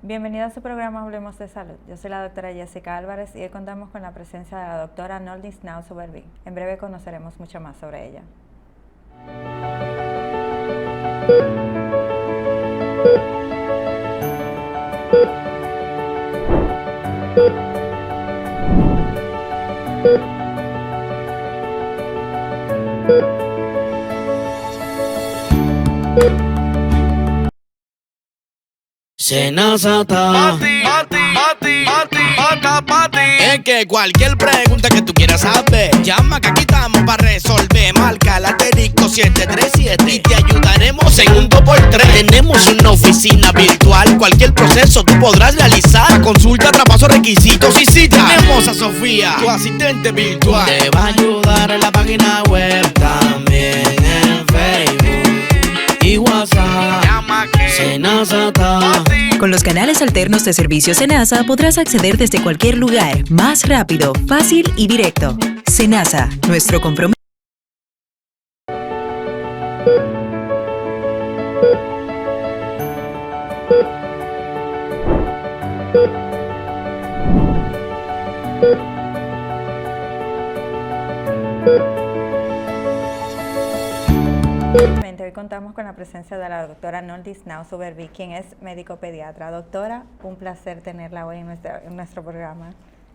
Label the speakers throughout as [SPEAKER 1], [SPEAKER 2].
[SPEAKER 1] Bienvenido a su programa Hablemos de Salud. Yo soy la doctora Jessica Álvarez y hoy contamos con la presencia de la doctora Noldis Nauzubervik. En breve conoceremos mucho más sobre ella.
[SPEAKER 2] Senasa es que cualquier pregunta que tú quieras saber, llama que aquí estamos para resolver. Marca el asterisco 737 y te ayudaremos en un 2x3. Tenemos una oficina virtual, cualquier proceso tú podrás realizar. Consulta, traspaso, requisitos y cita. Tenemos a Sofía, tu asistente virtual. Te va a ayudar en la página web, también en Facebook y WhatsApp. Llama que Senasa está.
[SPEAKER 3] Con los canales alternos de servicio Senasa podrás acceder desde cualquier lugar, más rápido, fácil y directo. Senasa, nuestro compromiso.
[SPEAKER 1] Hoy contamos con la presencia de la doctora Noldis Nauzubervik, quien es médico pediatra. Doctora, un placer tenerla hoy en nuestro programa.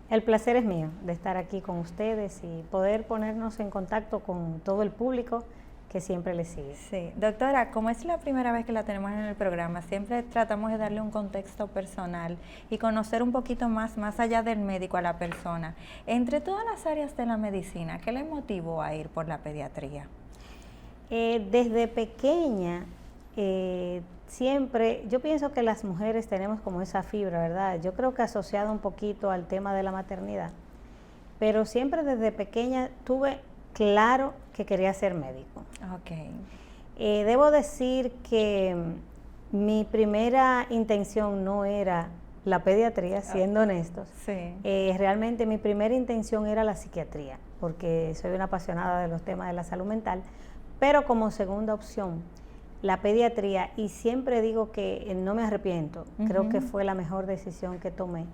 [SPEAKER 4] El placer es mío de estar aquí con ustedes y poder ponernos en contacto con todo el público que siempre le sigue.
[SPEAKER 1] Sí, doctora, como es la primera vez que la tenemos en el programa, siempre tratamos de darle un contexto personal y conocer un poquito más allá del médico a la persona. Entre todas las áreas de la medicina, ¿qué le motivó a ir por la pediatría?
[SPEAKER 4] Desde pequeña, siempre, yo pienso que las mujeres tenemos como esa fibra, ¿verdad? Yo creo que asociada un poquito al tema de la maternidad, pero siempre desde pequeña tuve claro que quería ser médico.
[SPEAKER 1] Okay.
[SPEAKER 4] Debo decir que mi primera intención no era la pediatría, siendo honestos.
[SPEAKER 1] Sí.
[SPEAKER 4] Realmente mi primera intención era la psiquiatría, porque soy una apasionada de los temas de la salud mental, pero como segunda opción, la pediatría, y siempre digo que no me arrepiento, creo que fue la mejor decisión que tomé,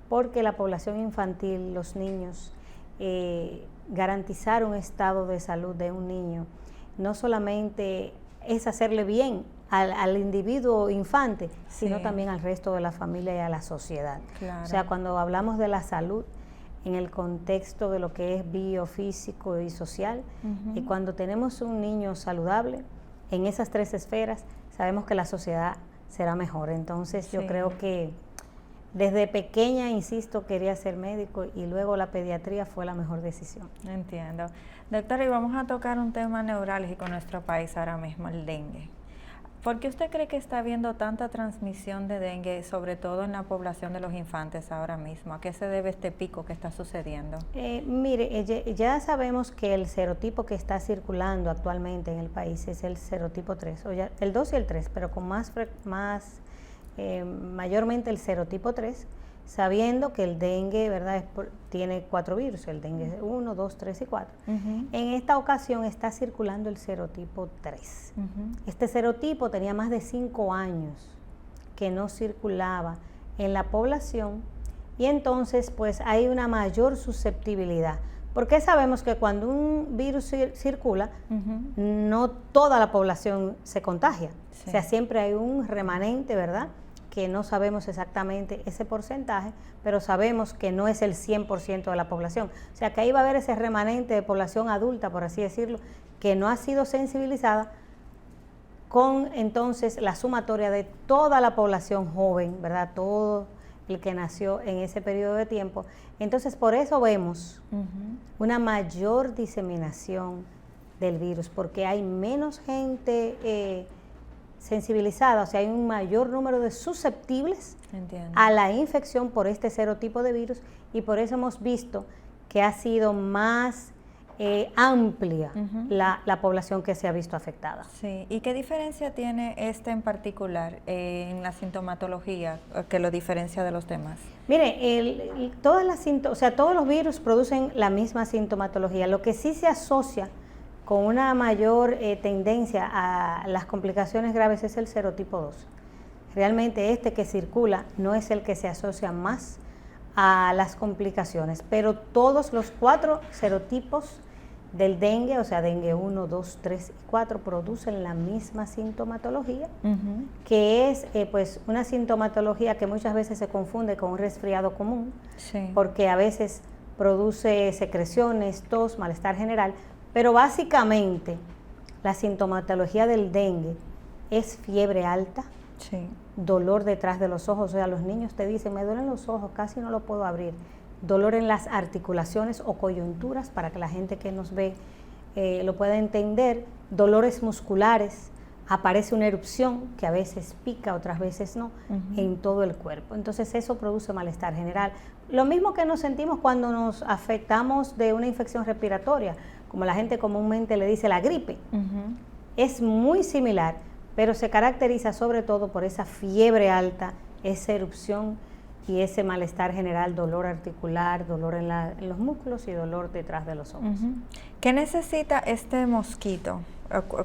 [SPEAKER 4] porque la población infantil, los niños, garantizar un estado de salud de un niño, no solamente es hacerle bien al individuo infante, sino también al resto de la familia y a la sociedad.
[SPEAKER 1] Claro.
[SPEAKER 4] O sea, cuando hablamos de la salud, en el contexto de lo que es biofísico y social, y cuando tenemos un niño saludable en esas tres esferas, sabemos que la sociedad será mejor. Entonces yo creo que desde pequeña, insisto, quería ser médico y luego la pediatría fue la mejor decisión.
[SPEAKER 1] Entiendo. Doctora, y vamos a tocar un tema neurálgico en nuestro país ahora mismo, el dengue. ¿Por qué usted cree que está habiendo tanta transmisión de dengue, sobre todo en la población de los infantes ahora mismo? ¿A qué se debe este pico que está sucediendo?
[SPEAKER 4] Mire, ya sabemos que el serotipo que está circulando actualmente en el país es el serotipo 3, o ya, el 2 y el 3, pero con mayormente el serotipo 3, sabiendo que el dengue, ¿verdad?, tiene 4 virus, el dengue 1, 2, 3 y 4. En esta ocasión está circulando el serotipo 3. Este serotipo tenía más de 5 años que no circulaba en la población y entonces pues hay una mayor susceptibilidad. Porque sabemos que cuando un virus circula, no toda la población se contagia. O sea, siempre hay un remanente, ¿verdad?, que no sabemos exactamente ese porcentaje, pero sabemos que no es el 100% de la población. O sea, que ahí va a haber ese remanente de población adulta, por así decirlo, que no ha sido sensibilizada con entonces la sumatoria de toda la población joven, ¿verdad? Todo el que nació en ese periodo de tiempo. Entonces, por eso vemos una mayor diseminación del virus, porque hay menos gente sensibilizada, o sea, hay un mayor número de susceptibles a la infección por este serotipo de virus y por eso hemos visto que ha sido más amplia la población que se ha visto afectada.
[SPEAKER 1] Sí, ¿y qué diferencia tiene este en particular en la sintomatología que lo diferencia de los demás?
[SPEAKER 4] Mire, todos los virus producen la misma sintomatología. Lo que sí se asocia con una mayor tendencia a las complicaciones graves es el serotipo 2. Realmente este que circula no es el que se asocia más a las complicaciones, pero todos los 4 serotipos del dengue, o sea, dengue 1, 2, 3 y 4, producen la misma sintomatología, que es pues una sintomatología que muchas veces se confunde con un resfriado común, porque a veces produce secreciones, tos, malestar general, pero básicamente la sintomatología del dengue es fiebre alta, dolor detrás de los ojos, o sea, los niños te dicen, me duelen los ojos, casi no lo puedo abrir, dolor en las articulaciones o coyunturas, para que la gente que nos ve lo pueda entender, dolores musculares, aparece una erupción que a veces pica, otras veces no, en todo el cuerpo. Entonces eso produce malestar general. Lo mismo que nos sentimos cuando nos afectamos de una infección respiratoria, como la gente comúnmente le dice la gripe. Es muy similar, pero se caracteriza sobre todo por esa fiebre alta, esa erupción y ese malestar general, dolor articular, dolor en los músculos y dolor detrás de los ojos.
[SPEAKER 1] ¿Qué necesita este mosquito?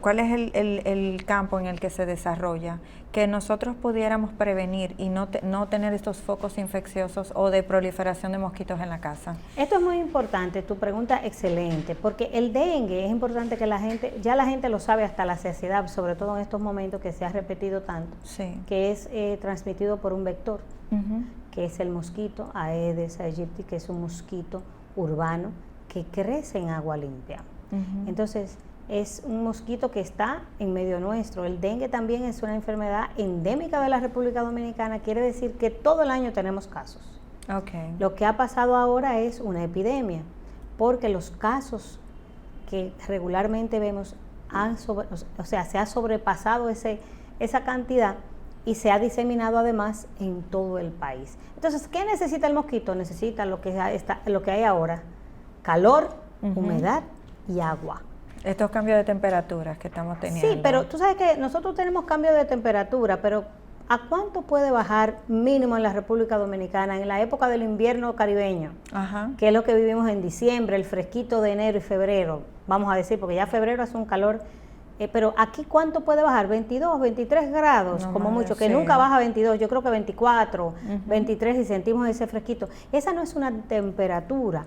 [SPEAKER 1] ¿Cuál es el campo en el que se desarrolla? Que nosotros pudiéramos prevenir y no tener estos focos infecciosos o de proliferación de mosquitos en la casa.
[SPEAKER 4] Esto es muy importante, tu pregunta excelente, porque el dengue es importante que la gente lo sabe hasta la saciedad, sobre todo en estos momentos que se ha repetido tanto, que es transmitido por un vector, que es el mosquito Aedes aegypti, que es un mosquito urbano que crece en agua limpia. Entonces, es un mosquito que está en medio nuestro. El dengue también es una enfermedad endémica de la República Dominicana, quiere decir que todo el año tenemos casos. Lo que ha pasado ahora es una epidemia, porque los casos que regularmente vemos se ha sobrepasado esa cantidad y se ha diseminado además en todo el país. Entonces, ¿qué necesita el mosquito? Necesita lo que hay ahora: calor, humedad y agua.
[SPEAKER 1] Estos cambios de temperaturas que estamos teniendo.
[SPEAKER 4] Sí, pero tú sabes que nosotros tenemos cambios de temperatura, pero ¿a cuánto puede bajar mínimo en la República Dominicana en la época del invierno caribeño? Que es lo que vivimos en diciembre, el fresquito de enero y febrero, vamos a decir, porque ya febrero hace un calor, pero aquí ¿cuánto puede bajar? 22, 23 grados, como mucho, que nunca baja 22, yo creo que 24, 23 y sentimos ese fresquito. Esa no es una temperatura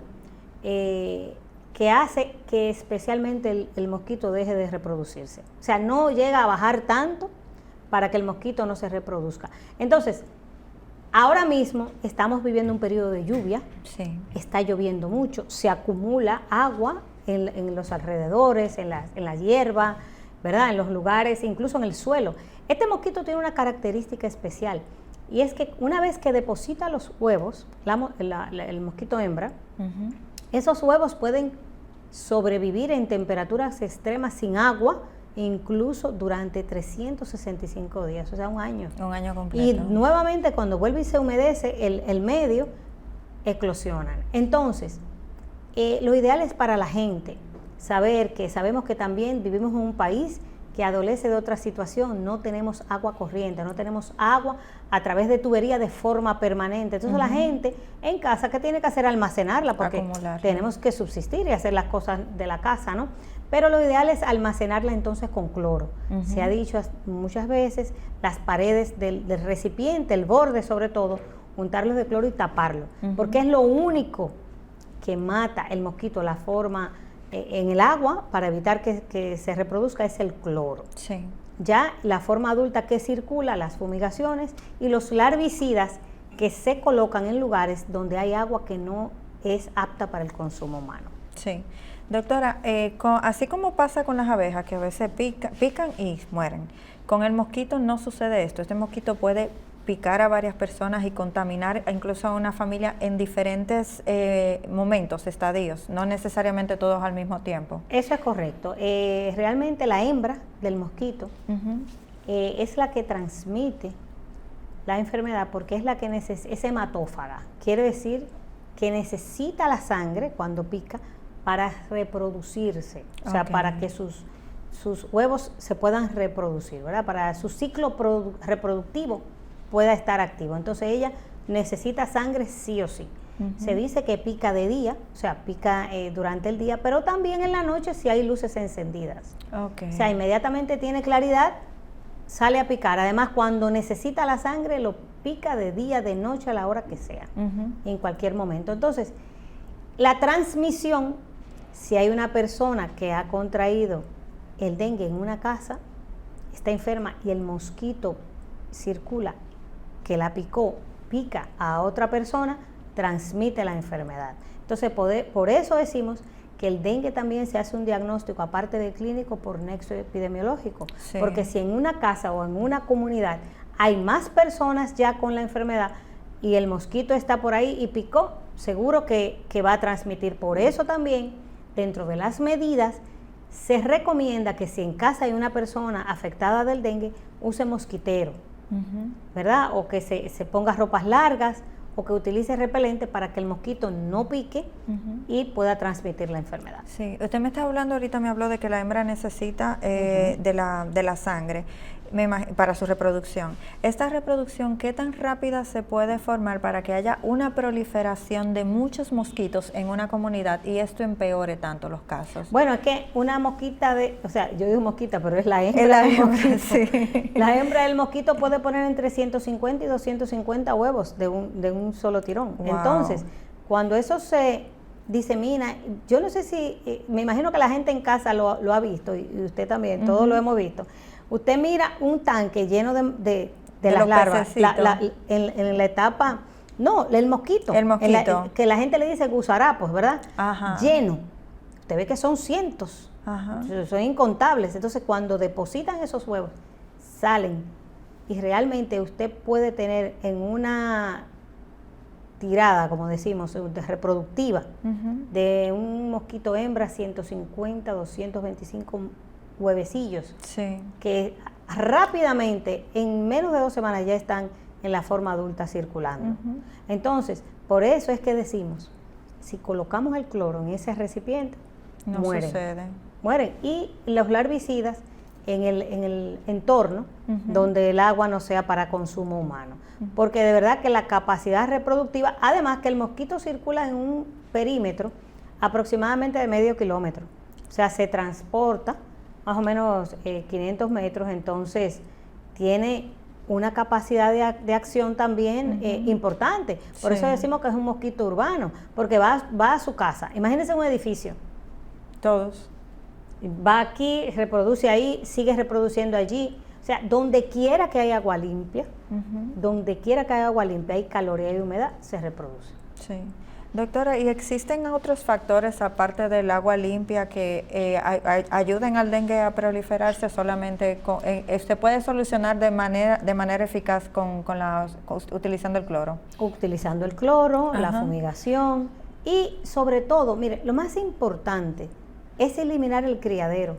[SPEAKER 4] que hace que especialmente el mosquito deje de reproducirse. O sea, no llega a bajar tanto para que el mosquito no se reproduzca. Entonces, ahora mismo estamos viviendo un periodo de lluvia, está lloviendo mucho, se acumula agua en los alrededores, en la hierba, ¿verdad? En los lugares, incluso en el suelo. Este mosquito tiene una característica especial, y es que una vez que deposita los huevos, el mosquito hembra, esos huevos pueden sobrevivir en temperaturas extremas sin agua, incluso durante 365 días, o sea, un año.
[SPEAKER 1] Un año completo.
[SPEAKER 4] Y nuevamente cuando vuelve y se humedece el medio, eclosionan. Entonces, lo ideal es para la gente sabemos que también vivimos en un país que adolece de otra situación, no tenemos agua corriente, no tenemos agua a través de tubería de forma permanente. Entonces la gente en casa, ¿qué tiene que hacer? Almacenarla, porque tenemos que subsistir y hacer las cosas de la casa, ¿no? Pero lo ideal es almacenarla entonces con cloro. Se ha dicho muchas veces, las paredes del recipiente, el borde sobre todo, untarlo de cloro y taparlo, porque es lo único que mata el mosquito, la forma en el agua para evitar que se reproduzca es el cloro. Ya la forma adulta que circula, las fumigaciones y los larvicidas que se colocan en lugares donde hay agua que no es apta para el consumo humano.
[SPEAKER 1] Doctora, así como pasa con las abejas, que a veces pican y mueren, con el mosquito no sucede esto. Este mosquito puede picar a varias personas y contaminar incluso a una familia en diferentes momentos, estadios, no necesariamente todos al mismo tiempo.
[SPEAKER 4] Eso es correcto. Realmente la hembra del mosquito es la que transmite la enfermedad, porque es la que es hematófaga. Quiere decir que necesita la sangre cuando pica para reproducirse, o sea, para que sus huevos se puedan reproducir, ¿verdad? Para su ciclo reproductivo pueda estar activo. Entonces ella necesita sangre sí o sí. Se dice que pica de día, o sea, pica durante el día, pero también en la noche si hay luces encendidas. O sea, inmediatamente tiene claridad, sale a picar. Además, cuando necesita la sangre, lo pica de día, de noche, a la hora que sea, en cualquier momento. Entonces, la transmisión, si hay una persona que ha contraído el dengue en una casa, está enferma y el mosquito circula, que la picó, pica a otra persona, transmite la enfermedad. Entonces, por eso decimos que el dengue también se hace un diagnóstico, aparte del clínico, por nexo epidemiológico. Sí. Porque si en una casa o en una comunidad hay más personas ya con la enfermedad y el mosquito está por ahí y picó, seguro que va a transmitir. Por eso también, dentro de las medidas, se recomienda que si en casa hay una persona afectada del dengue, use mosquitero, ¿verdad? O que se ponga ropas largas, o que utilice repelente para que el mosquito no pique y pueda transmitir la enfermedad.
[SPEAKER 1] Sí, usted me está hablando ahorita, me habló de que la hembra necesita de la sangre para su reproducción. ¿Esta reproducción qué tan rápida se puede formar para que haya una proliferación de muchos mosquitos en una comunidad y esto empeore tanto los casos?
[SPEAKER 4] Bueno, es que una mosquita o sea, yo digo mosquita, pero es la hembra del mosquito. Sí. La hembra del mosquito puede poner entre 150 y 250 huevos de un solo tirón. Wow. Entonces, cuando eso se disemina, yo no sé si, me imagino que la gente en casa lo ha visto, y usted también, todos lo hemos visto. Usted mira un tanque lleno de las larvas, en la etapa, no, el mosquito. El mosquito. Que la gente le dice gusarapos, ¿verdad? Ajá. Lleno. Usted ve que son cientos, son incontables. Entonces, cuando depositan esos huevos, salen. Y realmente usted puede tener en una tirada, como decimos, reproductiva, de un mosquito hembra, 150, 225 huevecillos, que rápidamente, en menos de 2 semanas, ya están en la forma adulta circulando. Entonces, por eso es que decimos, si colocamos el cloro en ese recipiente, mueren. Y los larvicidas en el entorno donde el agua no sea para consumo humano. Porque de verdad que la capacidad reproductiva, además que el mosquito circula en un perímetro aproximadamente de medio kilómetro. O sea, se transporta más o menos 500 metros, entonces tiene una capacidad de acción también importante. Por eso decimos que es un mosquito urbano, porque va a su casa. Imagínense un edificio.
[SPEAKER 1] Todos.
[SPEAKER 4] Va aquí, reproduce ahí, sigue reproduciendo allí. O sea, donde quiera que haya agua limpia, hay calor y hay humedad, se reproduce. Sí.
[SPEAKER 1] Doctora, ¿y existen otros factores aparte del agua limpia que ayuden al dengue a proliferarse? Solamente ¿se puede solucionar de manera eficaz utilizando el cloro?
[SPEAKER 4] Utilizando el cloro, la fumigación y sobre todo, mire, lo más importante es eliminar el criadero.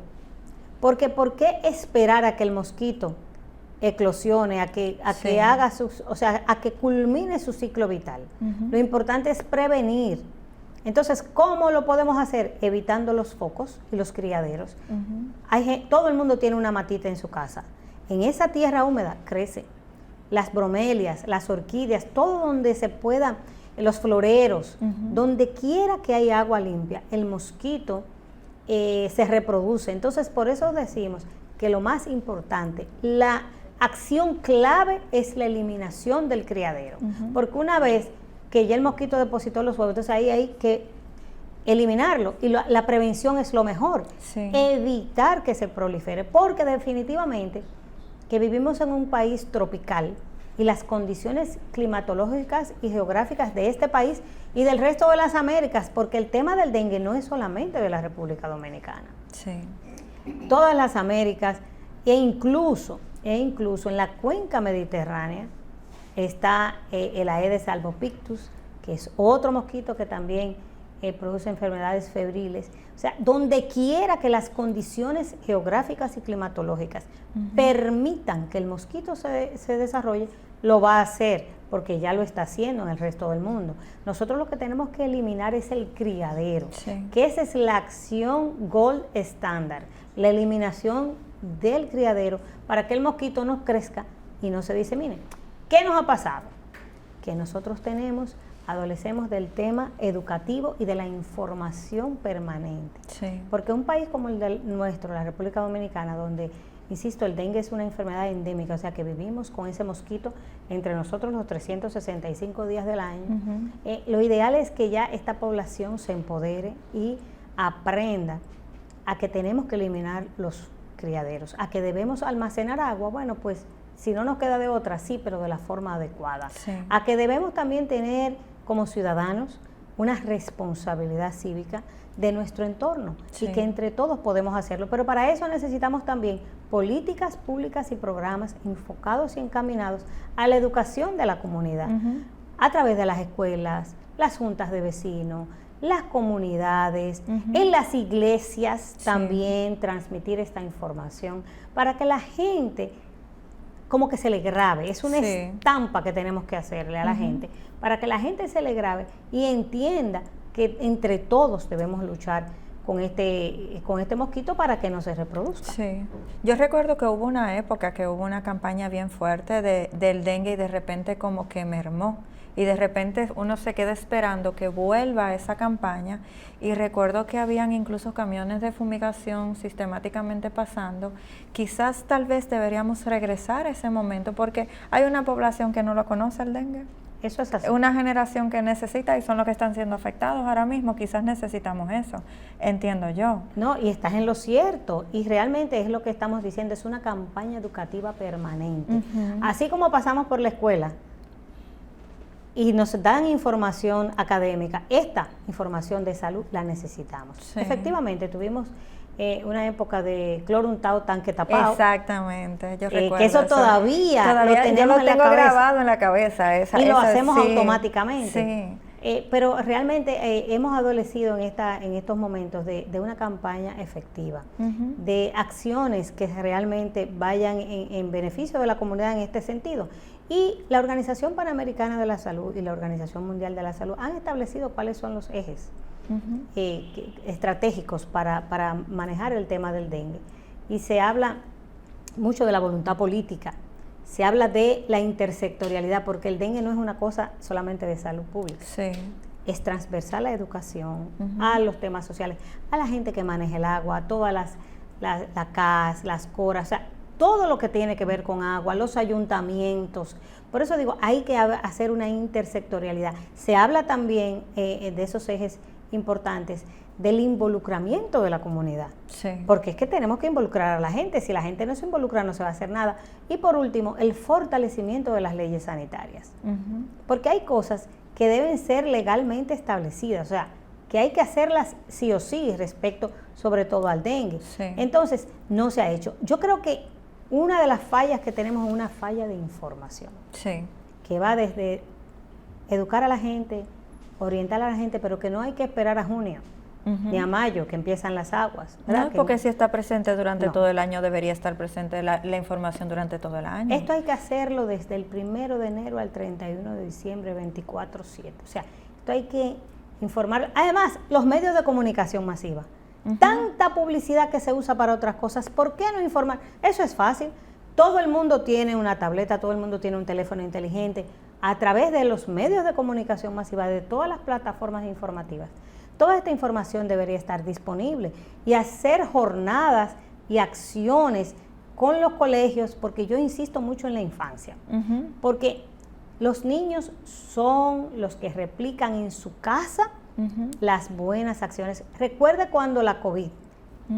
[SPEAKER 4] Porque ¿por qué esperar a que el mosquito eclosione, a que haga a que culmine su ciclo vital? Lo importante es prevenir. Entonces, ¿cómo lo podemos hacer? Evitando los focos y los criaderos. Todo el mundo tiene una matita en su casa. En esa tierra húmeda crece las bromelias, las orquídeas, todo donde se pueda, los floreros, donde quiera que haya agua limpia, el mosquito se reproduce. Entonces, por eso decimos que lo más importante, la acción clave es la eliminación del criadero. Porque una vez que ya el mosquito depositó los huevos, entonces ahí hay que eliminarlo. Y la prevención es lo mejor. Evitar que se prolifere. Porque definitivamente que vivimos en un país tropical y las condiciones climatológicas y geográficas de este país y del resto de las Américas, porque el tema del dengue no es solamente de la República Dominicana. Todas las Américas e incluso en la cuenca mediterránea está el Aedes albopictus, que es otro mosquito que también produce enfermedades febriles. O sea, donde quiera que las condiciones geográficas y climatológicas permitan que el mosquito se desarrolle, lo va a hacer, porque ya lo está haciendo en el resto del mundo. Nosotros lo que tenemos que eliminar es el criadero, que esa es la acción gold estándar, la eliminación del criadero para que el mosquito no crezca y no se disemine. ¿Qué nos ha pasado? Que nosotros adolecemos del tema educativo y de la información permanente. Porque un país como el nuestro, la República Dominicana, donde, insisto, el dengue es una enfermedad endémica, o sea que vivimos con ese mosquito entre nosotros los 365 días del año, lo ideal es que ya esta población se empodere y aprenda a que tenemos que eliminar los criaderos, a que debemos almacenar agua, bueno, pues si no nos queda de otra, sí, pero de la forma adecuada. A que debemos también tener como ciudadanos una responsabilidad cívica de nuestro entorno y que entre todos podemos hacerlo. Pero para eso necesitamos también políticas públicas y programas enfocados y encaminados a la educación de la comunidad, a través de las escuelas, las juntas de vecinos, las comunidades, en las iglesias también transmitir esta información para que la gente como que se le grabe, es una estampa que tenemos que hacerle a la gente, para que la gente se le grabe y entienda que entre todos debemos luchar con este mosquito para que no se reproduzca.
[SPEAKER 1] Yo recuerdo que hubo una época que hubo una campaña bien fuerte del dengue y de repente como que mermó. Y de repente uno se queda esperando que vuelva esa campaña y recuerdo que habían incluso camiones de fumigación sistemáticamente pasando. Quizás tal vez deberíamos regresar a ese momento porque hay una población que no lo conoce el dengue.
[SPEAKER 4] Eso es así.
[SPEAKER 1] Una generación que necesita y son los que están siendo afectados ahora mismo. Quizás necesitamos eso, entiendo yo.
[SPEAKER 4] No, y estás en lo cierto y realmente es lo que estamos diciendo, es una campaña educativa permanente. Así como pasamos por la escuela y nos dan información académica, esta información de salud la necesitamos. Efectivamente, tuvimos una época de cloro untado tanque tapado.
[SPEAKER 1] Exactamente, yo recuerdo
[SPEAKER 4] que eso todavía lo tenemos
[SPEAKER 1] yo lo
[SPEAKER 4] en la
[SPEAKER 1] tengo
[SPEAKER 4] cabeza.
[SPEAKER 1] Grabado en la cabeza.
[SPEAKER 4] Y lo hacemos automáticamente. Pero realmente hemos adolecido en estos momentos de una campaña efectiva, de acciones que realmente vayan en beneficio de la comunidad en este sentido. Y la Organización Panamericana de la Salud y la Organización Mundial de la Salud han establecido cuáles son los ejes estratégicos para manejar el tema del dengue. Y se habla mucho de la voluntad política, se habla de la intersectorialidad, porque el dengue no es una cosa solamente de salud pública. Es transversal a la educación, a los temas sociales, a la gente que maneja el agua, a todas la CAS, las CORAS, o sea, todo lo que tiene que ver con agua, los ayuntamientos. Por eso digo, hay que hacer una intersectorialidad. Se habla también de esos ejes importantes del involucramiento de la comunidad. Porque es que tenemos que involucrar a la gente. Si la gente no se involucra, no se va a hacer nada. Y por último, el fortalecimiento de las leyes sanitarias. Porque hay cosas que deben ser legalmente establecidas, o sea, que hay que hacerlas sí o sí respecto sobre todo al dengue. Entonces, no se ha hecho. Yo creo que una de las fallas que tenemos es una falla de información, que va desde educar a la gente, orientar a la gente, pero que no hay que esperar a junio ni a mayo que empiezan las aguas.
[SPEAKER 1] No, porque si está presente durante todo el año, debería estar presente la información durante todo el año.
[SPEAKER 4] Esto hay que hacerlo desde el 1 de enero al 31 de diciembre, 24/7. O sea, esto hay que informar. Además, los medios de comunicación masiva. Tanta publicidad que se usa para otras cosas, ¿por qué no informar? Eso es fácil. Todo el mundo tiene una tableta, todo el mundo tiene un teléfono inteligente. A través de los medios de comunicación masiva, de todas las plataformas informativas, toda esta información debería estar disponible y hacer jornadas y acciones con los colegios, porque yo insisto mucho en la infancia, porque los niños son los que replican en su casa las buenas acciones. Recuerde cuando la COVID,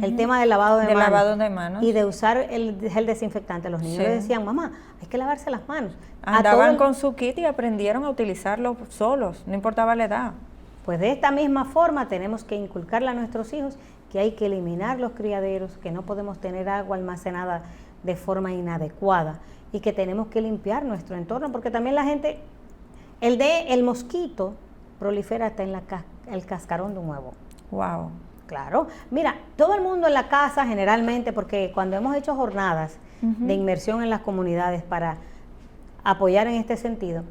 [SPEAKER 4] el tema del lavado de manos y de usar el gel desinfectante, los niños le decían, mamá, hay que lavarse las manos.
[SPEAKER 1] Andaban con su kit y aprendieron a utilizarlo solos, no importaba la edad.
[SPEAKER 4] Pues de esta misma forma tenemos que inculcarle a nuestros hijos que hay que eliminar los criaderos, que no podemos tener agua almacenada de forma inadecuada y que tenemos que limpiar nuestro entorno, porque también la gente, el mosquito prolifera hasta en el cascarón de un huevo.
[SPEAKER 1] Wow.
[SPEAKER 4] Claro. Mira, todo el mundo en la casa generalmente, porque cuando hemos hecho jornadas de inmersión en las comunidades para apoyar en este sentido,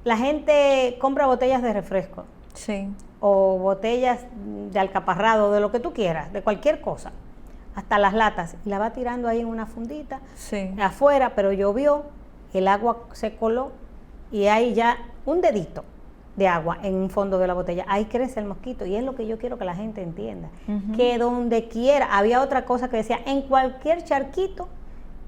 [SPEAKER 4] la gente compra botellas de refresco.
[SPEAKER 1] Sí.
[SPEAKER 4] O botellas de alcaparrado, de lo que tú quieras, de cualquier cosa, hasta las latas, y la va tirando ahí en una fundita,
[SPEAKER 1] Sí.
[SPEAKER 4] afuera, pero llovió, el agua se coló y hay ya un dedito de agua en un fondo de la botella, ahí crece el mosquito, y es lo que yo quiero que la gente entienda, que donde quiera, había otra cosa que decía, en cualquier charquito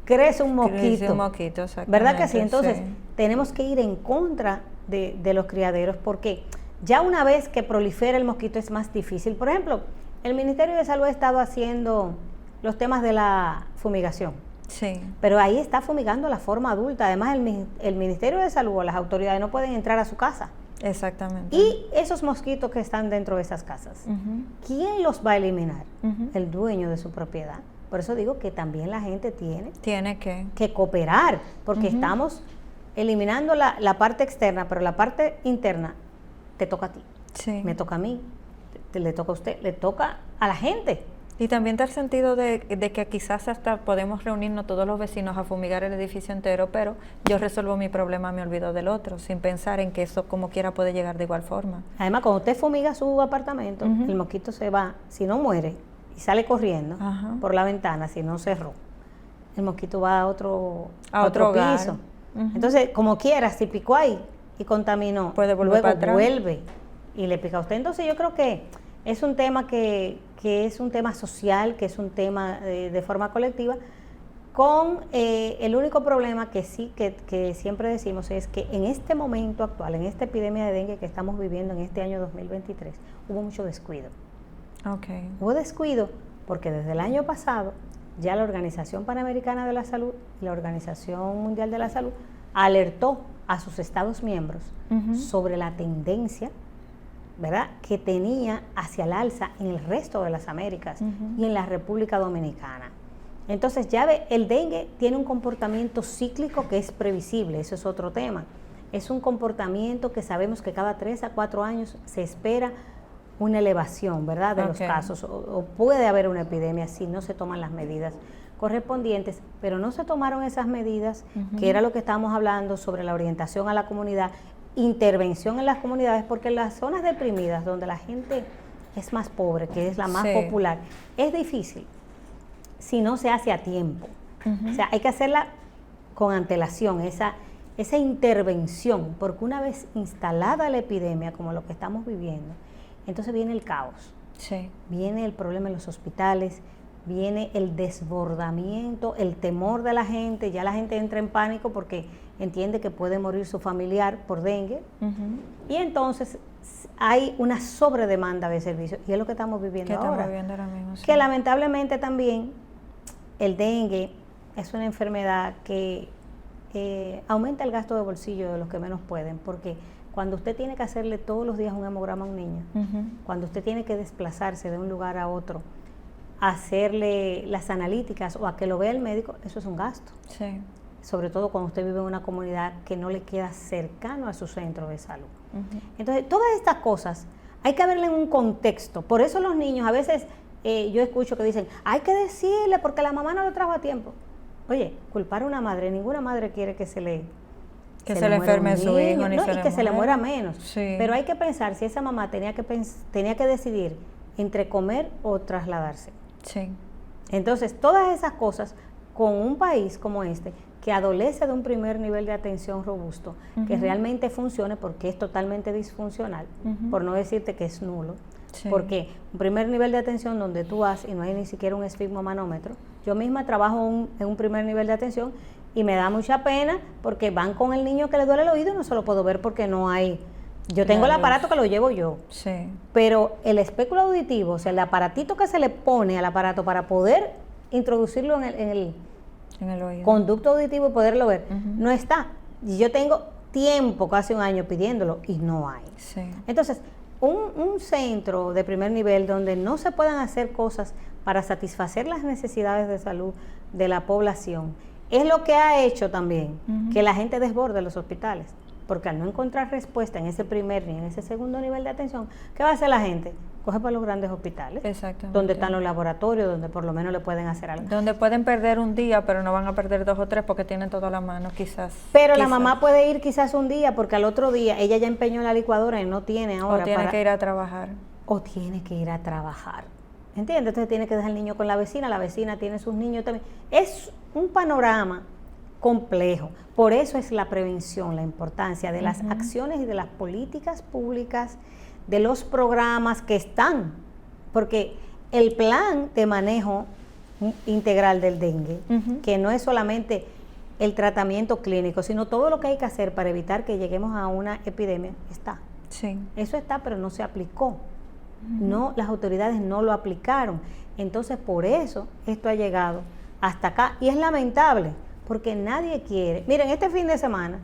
[SPEAKER 4] crece un mosquito.
[SPEAKER 1] Crece un mosquito, exactamente.
[SPEAKER 4] ¿Verdad que sí? Entonces,
[SPEAKER 1] sí.
[SPEAKER 4] tenemos que ir en contra de los criaderos, porque ya una vez que prolifera el mosquito es más difícil. Por ejemplo, el Ministerio de Salud ha estado haciendo los temas de la fumigación,
[SPEAKER 1] Sí.
[SPEAKER 4] pero ahí está fumigando la forma adulta. Además, el Ministerio de Salud o las autoridades no pueden entrar a su casa.
[SPEAKER 1] Exactamente.
[SPEAKER 4] Y esos mosquitos que están dentro de esas casas, ¿quién los va a eliminar? El dueño de su propiedad. Por eso digo que también la gente
[SPEAKER 1] tiene que
[SPEAKER 4] cooperar, porque estamos eliminando la parte externa, pero la parte interna te toca a ti,
[SPEAKER 1] sí.
[SPEAKER 4] me toca a mí, le toca a usted, le toca a la gente.
[SPEAKER 1] Y también da el sentido de que quizás hasta podemos reunirnos todos los vecinos a fumigar el edificio entero, pero yo resuelvo mi problema, me olvido del otro, sin pensar en que eso como quiera puede llegar de igual forma.
[SPEAKER 4] Además, cuando usted fumiga su apartamento, el mosquito se va, si no muere, y sale corriendo por la ventana, si no cerró, el mosquito va a otro
[SPEAKER 1] hogar.
[SPEAKER 4] piso. Entonces, como quiera, si picó ahí y contaminó,
[SPEAKER 1] puede volver
[SPEAKER 4] luego
[SPEAKER 1] para atrás.
[SPEAKER 4] vuelve y le pica a usted. Entonces, yo creo que es un tema que es un tema social, que es un tema de forma colectiva, con el único problema que sí, que siempre decimos es que en este momento actual, en esta epidemia de dengue que estamos viviendo en este año 2023, hubo mucho descuido.
[SPEAKER 1] Okay.
[SPEAKER 4] Hubo descuido porque desde el año pasado ya la Organización Panamericana de la Salud y la Organización Mundial de la Salud alertó a sus Estados miembros sobre la tendencia, ¿verdad?, que tenía hacia el alza en el resto de las Américas y en la República Dominicana. Entonces ya ve, el dengue tiene un comportamiento cíclico que es previsible, eso es otro tema. Es un comportamiento que sabemos que cada 3 a 4 años se espera una elevación, ¿verdad?, de los casos, o puede haber una epidemia si no se toman las medidas correspondientes, pero no se tomaron esas medidas, que era lo que estábamos hablando sobre la orientación a la comunidad, intervención en las comunidades, porque en las zonas deprimidas, donde la gente es más pobre, que es la más popular, es difícil si no se hace a tiempo. O sea, hay que hacerla con antelación, esa intervención, porque una vez instalada la epidemia, como lo que estamos viviendo, entonces viene el caos, viene el problema en los hospitales, viene el desbordamiento, el temor de la gente, ya la gente entra en pánico porque entiende que puede morir su familiar por dengue, y entonces hay una sobredemanda de servicios, y es lo que estamos viviendo ahora mismo, que lamentablemente también el dengue es una enfermedad que aumenta el gasto de bolsillo de los que menos pueden, porque cuando usted tiene que hacerle todos los días un hemograma a un niño, cuando usted tiene que desplazarse de un lugar a otro, a hacerle las analíticas o a que lo vea el médico, eso es un gasto. Sobre todo cuando usted vive en una comunidad que no le queda cercano a su centro de salud. Entonces, todas estas cosas hay que verle en un contexto. Por eso los niños, a veces yo escucho que dicen, hay que decirle porque la mamá no lo trajo a tiempo. Oye, culpar a una madre, ninguna madre quiere que se le
[SPEAKER 1] enferme su hijo, ni
[SPEAKER 4] y que se le muera menos.
[SPEAKER 1] Sí.
[SPEAKER 4] Pero hay que pensar si esa mamá tenía que decidir entre comer o trasladarse. Entonces, todas esas cosas con un país como este, que adolece de un primer nivel de atención robusto, que realmente funcione, porque es totalmente disfuncional, por no decirte que es nulo, porque un primer nivel de atención donde tú vas y no hay ni siquiera un esfigmomanómetro. Yo misma trabajo en un primer nivel de atención y me da mucha pena porque van con el niño que le duele el oído y no se lo puedo ver porque no hay. Yo tengo el aparato que lo llevo yo, pero el espéculo auditivo, o sea, el aparatito que se le pone al aparato para poder introducirlo en el oído, conducto auditivo y poderlo ver, no está. Y yo tengo tiempo, casi un año pidiéndolo y no hay. Entonces, un centro de primer nivel donde no se puedan hacer cosas para satisfacer las necesidades de salud de la población, es lo que ha hecho también que la gente desborde los hospitales. porque al no encontrar respuesta en ese primer ni en ese segundo nivel de atención, ¿qué va a hacer la gente? Coge para los grandes hospitales, donde están los laboratorios, donde por lo menos le pueden hacer algo.
[SPEAKER 1] Donde pueden perder un día, pero no van a perder 2 o 3 porque tienen toda la mano, quizás.
[SPEAKER 4] Pero la mamá puede ir quizás un día, porque al otro día ella ya empeñó la licuadora y no tiene ahora.
[SPEAKER 1] O tiene que ir a trabajar.
[SPEAKER 4] O tiene que ir a trabajar. ¿Entiendes? Entonces tiene que dejar el niño con la vecina tiene sus niños también. Es un panorama complejo. Por eso es la prevención, la importancia de las acciones y de las políticas públicas, de los programas que están, porque el plan de manejo integral del dengue, que no es solamente el tratamiento clínico, sino todo lo que hay que hacer para evitar que lleguemos a una epidemia, está.
[SPEAKER 1] Sí.
[SPEAKER 4] Eso está, pero no se aplicó. No, las autoridades no lo aplicaron. Entonces, por eso esto ha llegado hasta acá. Y es lamentable, porque nadie quiere. Miren, este fin de semana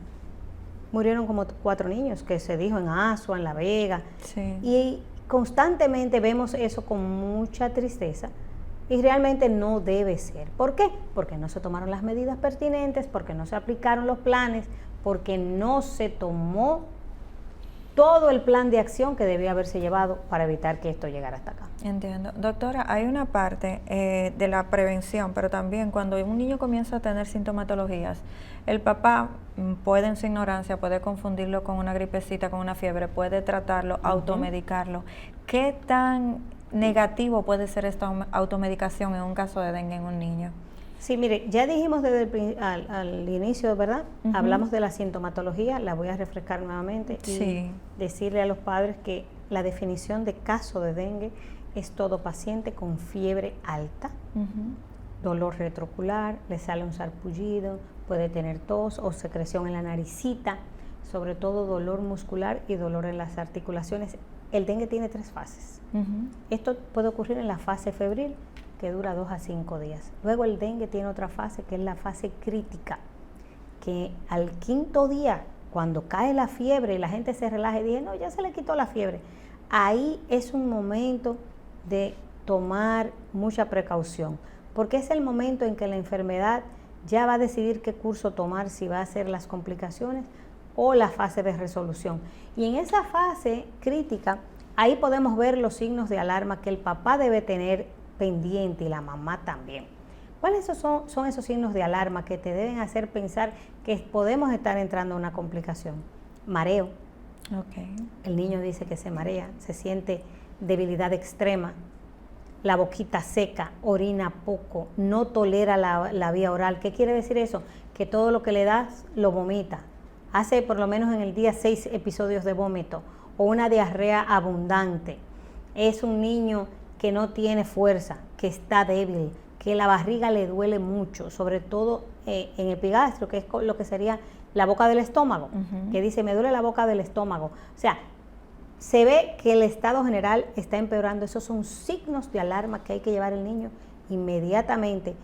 [SPEAKER 4] murieron como 4 niños, que se dijo en Asua, en La Vega.
[SPEAKER 1] Sí.
[SPEAKER 4] Y constantemente vemos eso con mucha tristeza. Y realmente no debe ser. ¿Por qué? Porque no se tomaron las medidas pertinentes, porque no se aplicaron los planes, porque no se tomó todo el plan de acción que debía haberse llevado para evitar que esto llegara hasta acá.
[SPEAKER 1] Entiendo. Doctora, hay una parte de la prevención, pero también cuando un niño comienza a tener sintomatologías, el papá puede en su ignorancia, puede confundirlo con una gripecita, con una fiebre, puede tratarlo, automedicarlo. ¿Qué tan negativo puede ser esta automedicación en un caso de dengue en un niño?
[SPEAKER 4] Sí, mire, ya dijimos desde al inicio, ¿verdad? Hablamos de la sintomatología, la voy a refrescar nuevamente y decirle a los padres que la definición de caso de dengue es todo paciente con fiebre alta, dolor retroocular, le sale un sarpullido, puede tener tos o secreción en la naricita, sobre todo dolor muscular y dolor en las articulaciones. El dengue tiene 3 fases. Esto puede ocurrir en la fase febril, que dura 2 a 5 días. Luego el dengue tiene otra fase, que es la fase crítica, que al 5.º día, cuando cae la fiebre y la gente se relaja y dice, no, ya se le quitó la fiebre, ahí es un momento de tomar mucha precaución, porque es el momento en que la enfermedad ya va a decidir qué curso tomar, si va a ser las complicaciones o la fase de resolución. Y en esa fase crítica, ahí podemos ver los signos de alarma que el papá debe tener pendiente y la mamá también. ¿Cuáles son esos signos de alarma que te deben hacer pensar que podemos estar entrando a una complicación? Mareo. El niño dice que se marea, se siente debilidad extrema, la boquita seca, orina poco, no tolera la vía oral. ¿Qué quiere decir eso? Que todo lo que le das lo vomita. Hace por lo menos en el día 6 episodios de vómito o una diarrea abundante. Es un niño que no tiene fuerza, que está débil, que la barriga le duele mucho, sobre todo en epigastrio, que es lo que sería la boca del estómago, que dice, me duele la boca del estómago. O sea, se ve que el estado general está empeorando. Esos son signos de alarma que hay que llevar al niño inmediatamente,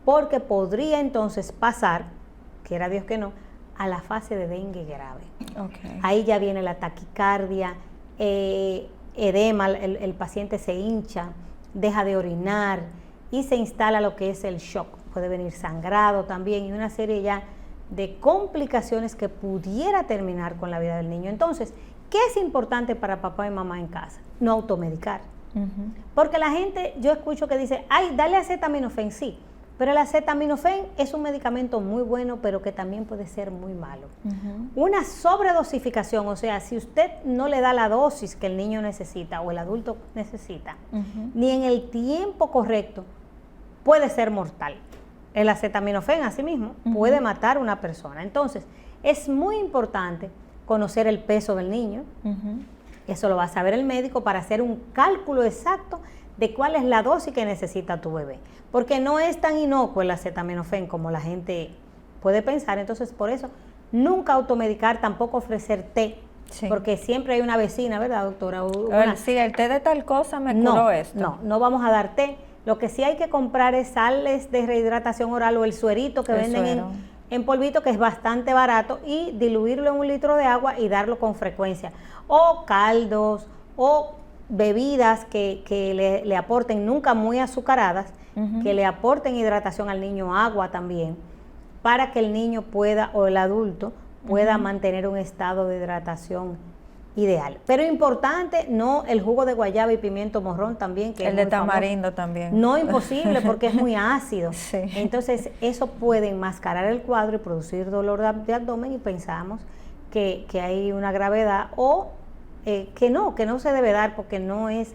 [SPEAKER 4] porque podría entonces pasar, quiera Dios que no, a la fase de dengue grave. Ahí ya viene la taquicardia, edema, el paciente se hincha, deja de orinar y se instala lo que es el shock. Puede venir sangrado también y una serie ya de complicaciones que pudiera terminar con la vida del niño. Entonces, ¿qué es importante para papá y mamá en casa? No automedicar. Porque la gente, yo escucho que dice, ay, dale acetaminofén, sí, pero el acetaminofén es un medicamento muy bueno, pero que también puede ser muy malo. Una sobredosificación, o sea, si usted no le da la dosis que el niño necesita o el adulto necesita, ni en el tiempo correcto, puede ser mortal. El acetaminofén, asimismo, puede matar a una persona. Entonces, es muy importante conocer el peso del niño. Eso lo va a saber el médico para hacer un cálculo exacto de cuál es la dosis que necesita tu bebé. Porque no es tan inocuo el acetaminofén como la gente puede pensar. Entonces, por eso, nunca automedicar, tampoco ofrecer té. Porque siempre hay una vecina, ¿verdad, doctora?
[SPEAKER 1] Sí, el té de tal cosa me curó esto.
[SPEAKER 4] No vamos a dar té. Lo que sí hay que comprar es sales de rehidratación oral o el suerito que venden en polvito, que es bastante barato, y diluirlo en 1 litro de agua y darlo con frecuencia. O caldos, o bebidas que le aporten, nunca muy azucaradas, que le aporten hidratación al niño, agua también, para que el niño pueda, o el adulto, pueda mantener un estado de hidratación ideal. Pero importante, no el jugo de guayaba y pimiento morrón también, que
[SPEAKER 1] el de tamarindo también.
[SPEAKER 4] No imposible porque es muy ácido.
[SPEAKER 1] Sí.
[SPEAKER 4] Entonces eso puede enmascarar el cuadro y producir dolor de abdomen y pensamos que hay una gravedad o que no se debe dar porque no es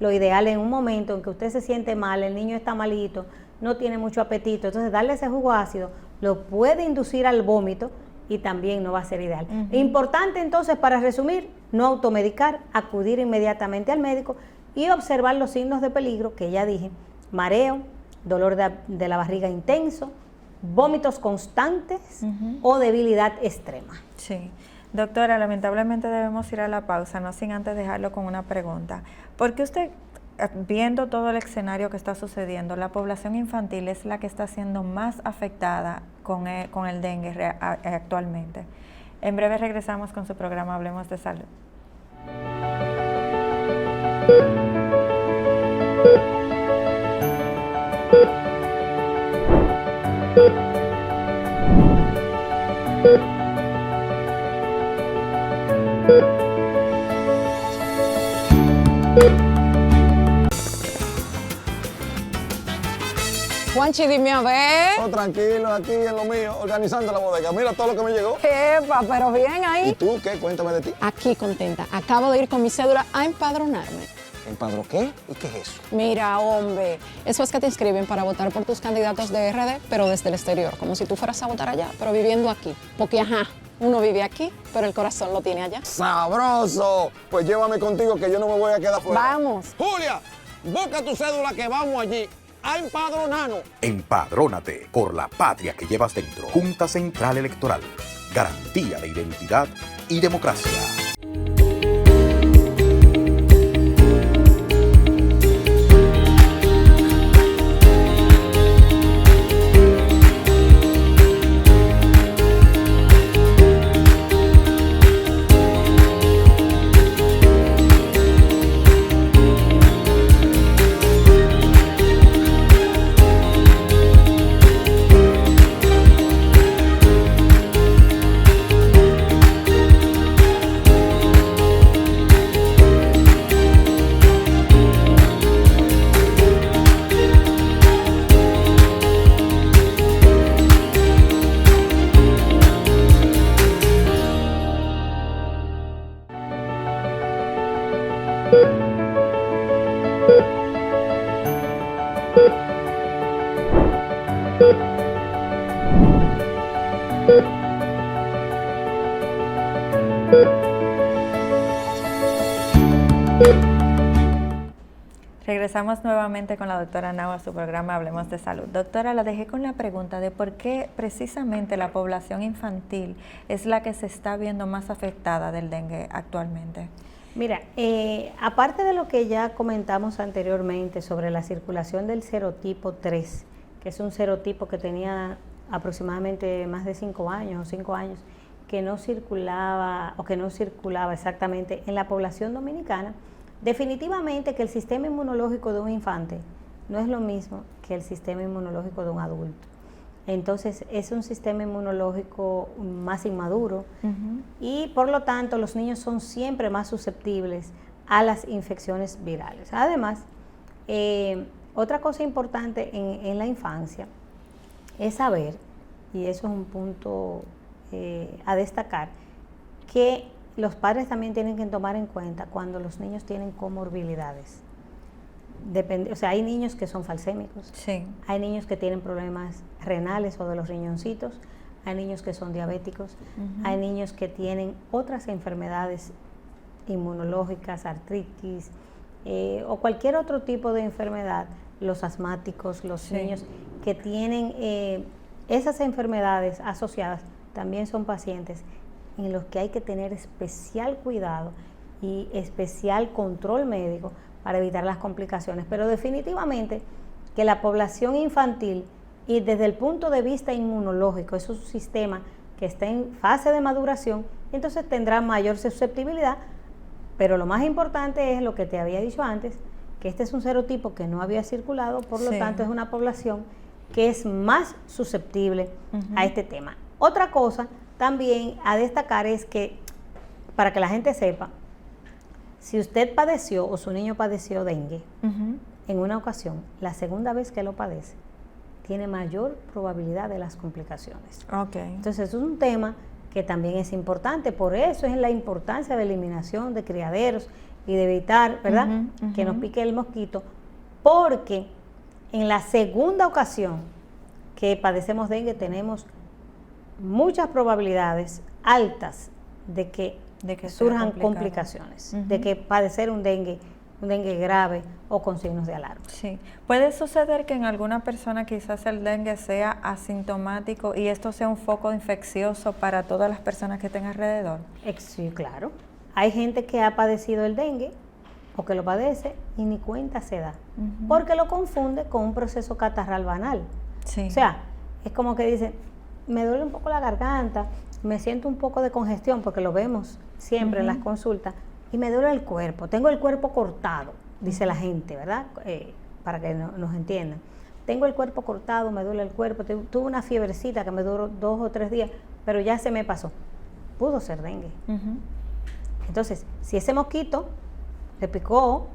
[SPEAKER 4] lo ideal en un momento en que usted se siente mal, el niño está malito, no tiene mucho apetito, entonces darle ese jugo ácido lo puede inducir al vómito y también no va a ser ideal. Importante entonces, para resumir, no automedicar, acudir inmediatamente al médico y observar los signos de peligro que ya dije: mareo, dolor de la barriga intenso, vómitos constantes o debilidad extrema.
[SPEAKER 1] Sí. Doctora, lamentablemente debemos ir a la pausa, no sin antes dejarlo con una pregunta. ¿Por qué usted, viendo todo el escenario que está sucediendo, la población infantil es la que está siendo más afectada con el dengue actualmente? En breve regresamos con su programa Hablemos de Salud.
[SPEAKER 5] Juanchi, dime a ver.
[SPEAKER 6] Oh, tranquilo, aquí en lo mío, organizando la bodega. Mira todo lo que me llegó.
[SPEAKER 5] Epa, pero bien ahí.
[SPEAKER 6] ¿Y tú qué? Cuéntame de ti.
[SPEAKER 5] Aquí contenta. Acabo de ir con mi cédula a empadronarme.
[SPEAKER 6] ¿Empadrón qué? ¿Y qué es eso?
[SPEAKER 5] Mira, hombre, eso es que te inscriben para votar por tus candidatos de RD, pero desde el exterior, como si tú fueras a votar allá, pero viviendo aquí. Porque, uno vive aquí, pero el corazón lo tiene allá.
[SPEAKER 6] ¡Sabroso! Pues llévame contigo que yo no me voy a quedar fuera.
[SPEAKER 5] Vamos.
[SPEAKER 6] Julia, busca tu cédula que vamos allí a empadronarnos.
[SPEAKER 7] Empadrónate por la patria que llevas dentro. Junta Central Electoral. Garantía de identidad y democracia.
[SPEAKER 1] Regresamos nuevamente con la doctora Nau a su programa Hablemos de Salud. Doctora, la dejé con la pregunta de por qué precisamente la población infantil es la que se está viendo más afectada del dengue actualmente.
[SPEAKER 4] Mira, aparte de lo que ya comentamos anteriormente sobre la circulación del serotipo 3, que es un serotipo que tenía aproximadamente más de 5 años o 5 años, que no circulaba exactamente en la población dominicana, definitivamente que el sistema inmunológico de un infante no es lo mismo que el sistema inmunológico de un adulto. Entonces es un sistema inmunológico más inmaduro y por lo tanto los niños son siempre más susceptibles a las infecciones virales. Además, otra cosa importante en la infancia es saber, y eso es un punto a destacar, que los padres también tienen que tomar en cuenta cuando los niños tienen comorbilidades. O sea, hay niños que son falsémicos,
[SPEAKER 1] sí.
[SPEAKER 4] Hay niños que tienen problemas renales o de los riñoncitos, hay niños que son diabéticos, hay niños que tienen otras enfermedades inmunológicas, artritis o cualquier otro tipo de enfermedad, los asmáticos, los niños que tienen esas enfermedades asociadas, también son pacientes en los que hay que tener especial cuidado y especial control médico para evitar las complicaciones. Pero definitivamente que la población infantil, y desde el punto de vista inmunológico, es un sistema que está en fase de maduración, entonces tendrá mayor susceptibilidad, pero lo más importante es lo que te había dicho antes, que este es un serotipo que no había circulado, por lo tanto es una población que es más susceptible a este tema. Otra cosa también a destacar es que, para que la gente sepa, si usted padeció o su niño padeció dengue en una ocasión, la segunda vez que lo padece, tiene mayor probabilidad de las complicaciones.
[SPEAKER 1] Okay.
[SPEAKER 4] Entonces, es un tema que también es importante, por eso es la importancia de eliminación de criaderos y de evitar, ¿verdad?, que nos pique el mosquito, porque en la segunda ocasión que padecemos dengue tenemos muchas probabilidades altas de que surjan complicaciones, de que padecer un dengue grave o con signos de alarma.
[SPEAKER 1] Sí, puede suceder que en alguna persona quizás el dengue sea asintomático y esto sea un foco infeccioso para todas las personas que estén alrededor.
[SPEAKER 4] Sí, claro. Hay gente que ha padecido el dengue o que lo padece y ni cuenta se da, porque lo confunde con un proceso catarral banal.
[SPEAKER 1] Sí.
[SPEAKER 4] O sea, es como que dice, me duele un poco la garganta, me siento un poco de congestión, porque lo vemos siempre en las consultas, y me duele el cuerpo, tengo el cuerpo cortado, dice la gente, ¿verdad? Para que nos entiendan. Tengo el cuerpo cortado, me duele el cuerpo, tuve una fiebrecita que me duró 2 o 3 días, pero ya se me pasó. Pudo ser dengue. Entonces, si ese mosquito le picó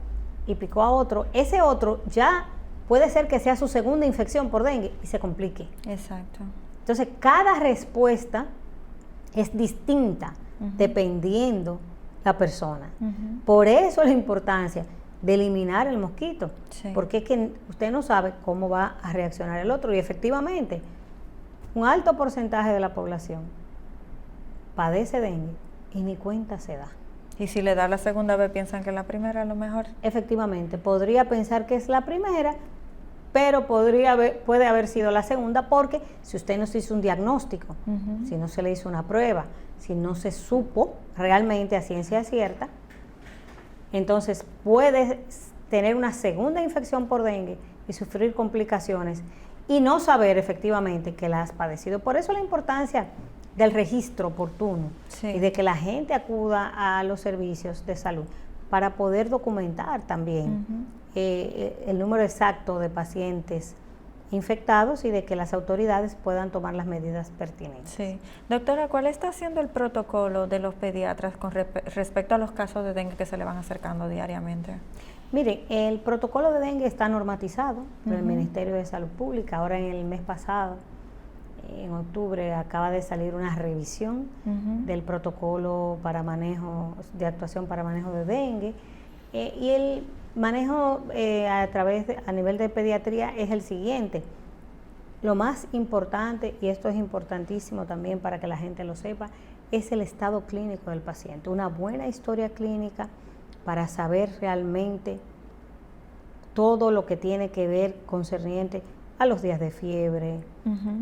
[SPEAKER 4] y picó a otro, ese otro ya puede ser que sea su segunda infección por dengue y se complique.
[SPEAKER 1] Exacto.
[SPEAKER 4] Entonces, cada respuesta es distinta dependiendo la persona. Por eso la importancia de eliminar el mosquito, porque es que usted no sabe cómo va a reaccionar el otro, y efectivamente un alto porcentaje de la población padece dengue y ni cuenta se da.
[SPEAKER 1] Y si le da la segunda vez, piensan que es la primera a lo mejor.
[SPEAKER 4] Efectivamente, podría pensar que es la primera, pero puede haber sido la segunda, porque si usted no se hizo un diagnóstico, si no se le hizo una prueba, si no se supo realmente a ciencia cierta, entonces puede tener una segunda infección por dengue y sufrir complicaciones y no saber efectivamente que la has padecido. Por eso la importancia del registro oportuno y de que la gente acuda a los servicios de salud para poder documentar también el número exacto de pacientes infectados y de que las autoridades puedan tomar las medidas pertinentes.
[SPEAKER 1] Sí. Doctora, ¿cuál está siendo el protocolo de los pediatras con respecto a los casos de dengue que se le van acercando diariamente?
[SPEAKER 4] Mire, el protocolo de dengue está normatizado por el Ministerio de Salud Pública. Ahora, en el mes pasado, en octubre, acaba de salir una revisión del protocolo de actuación para manejo de dengue, y el manejo a nivel de pediatría es el siguiente. Lo más importante, y esto es importantísimo también para que la gente lo sepa, es el estado clínico del paciente. Una buena historia clínica para saber realmente todo lo que tiene que ver concerniente a los días de fiebre,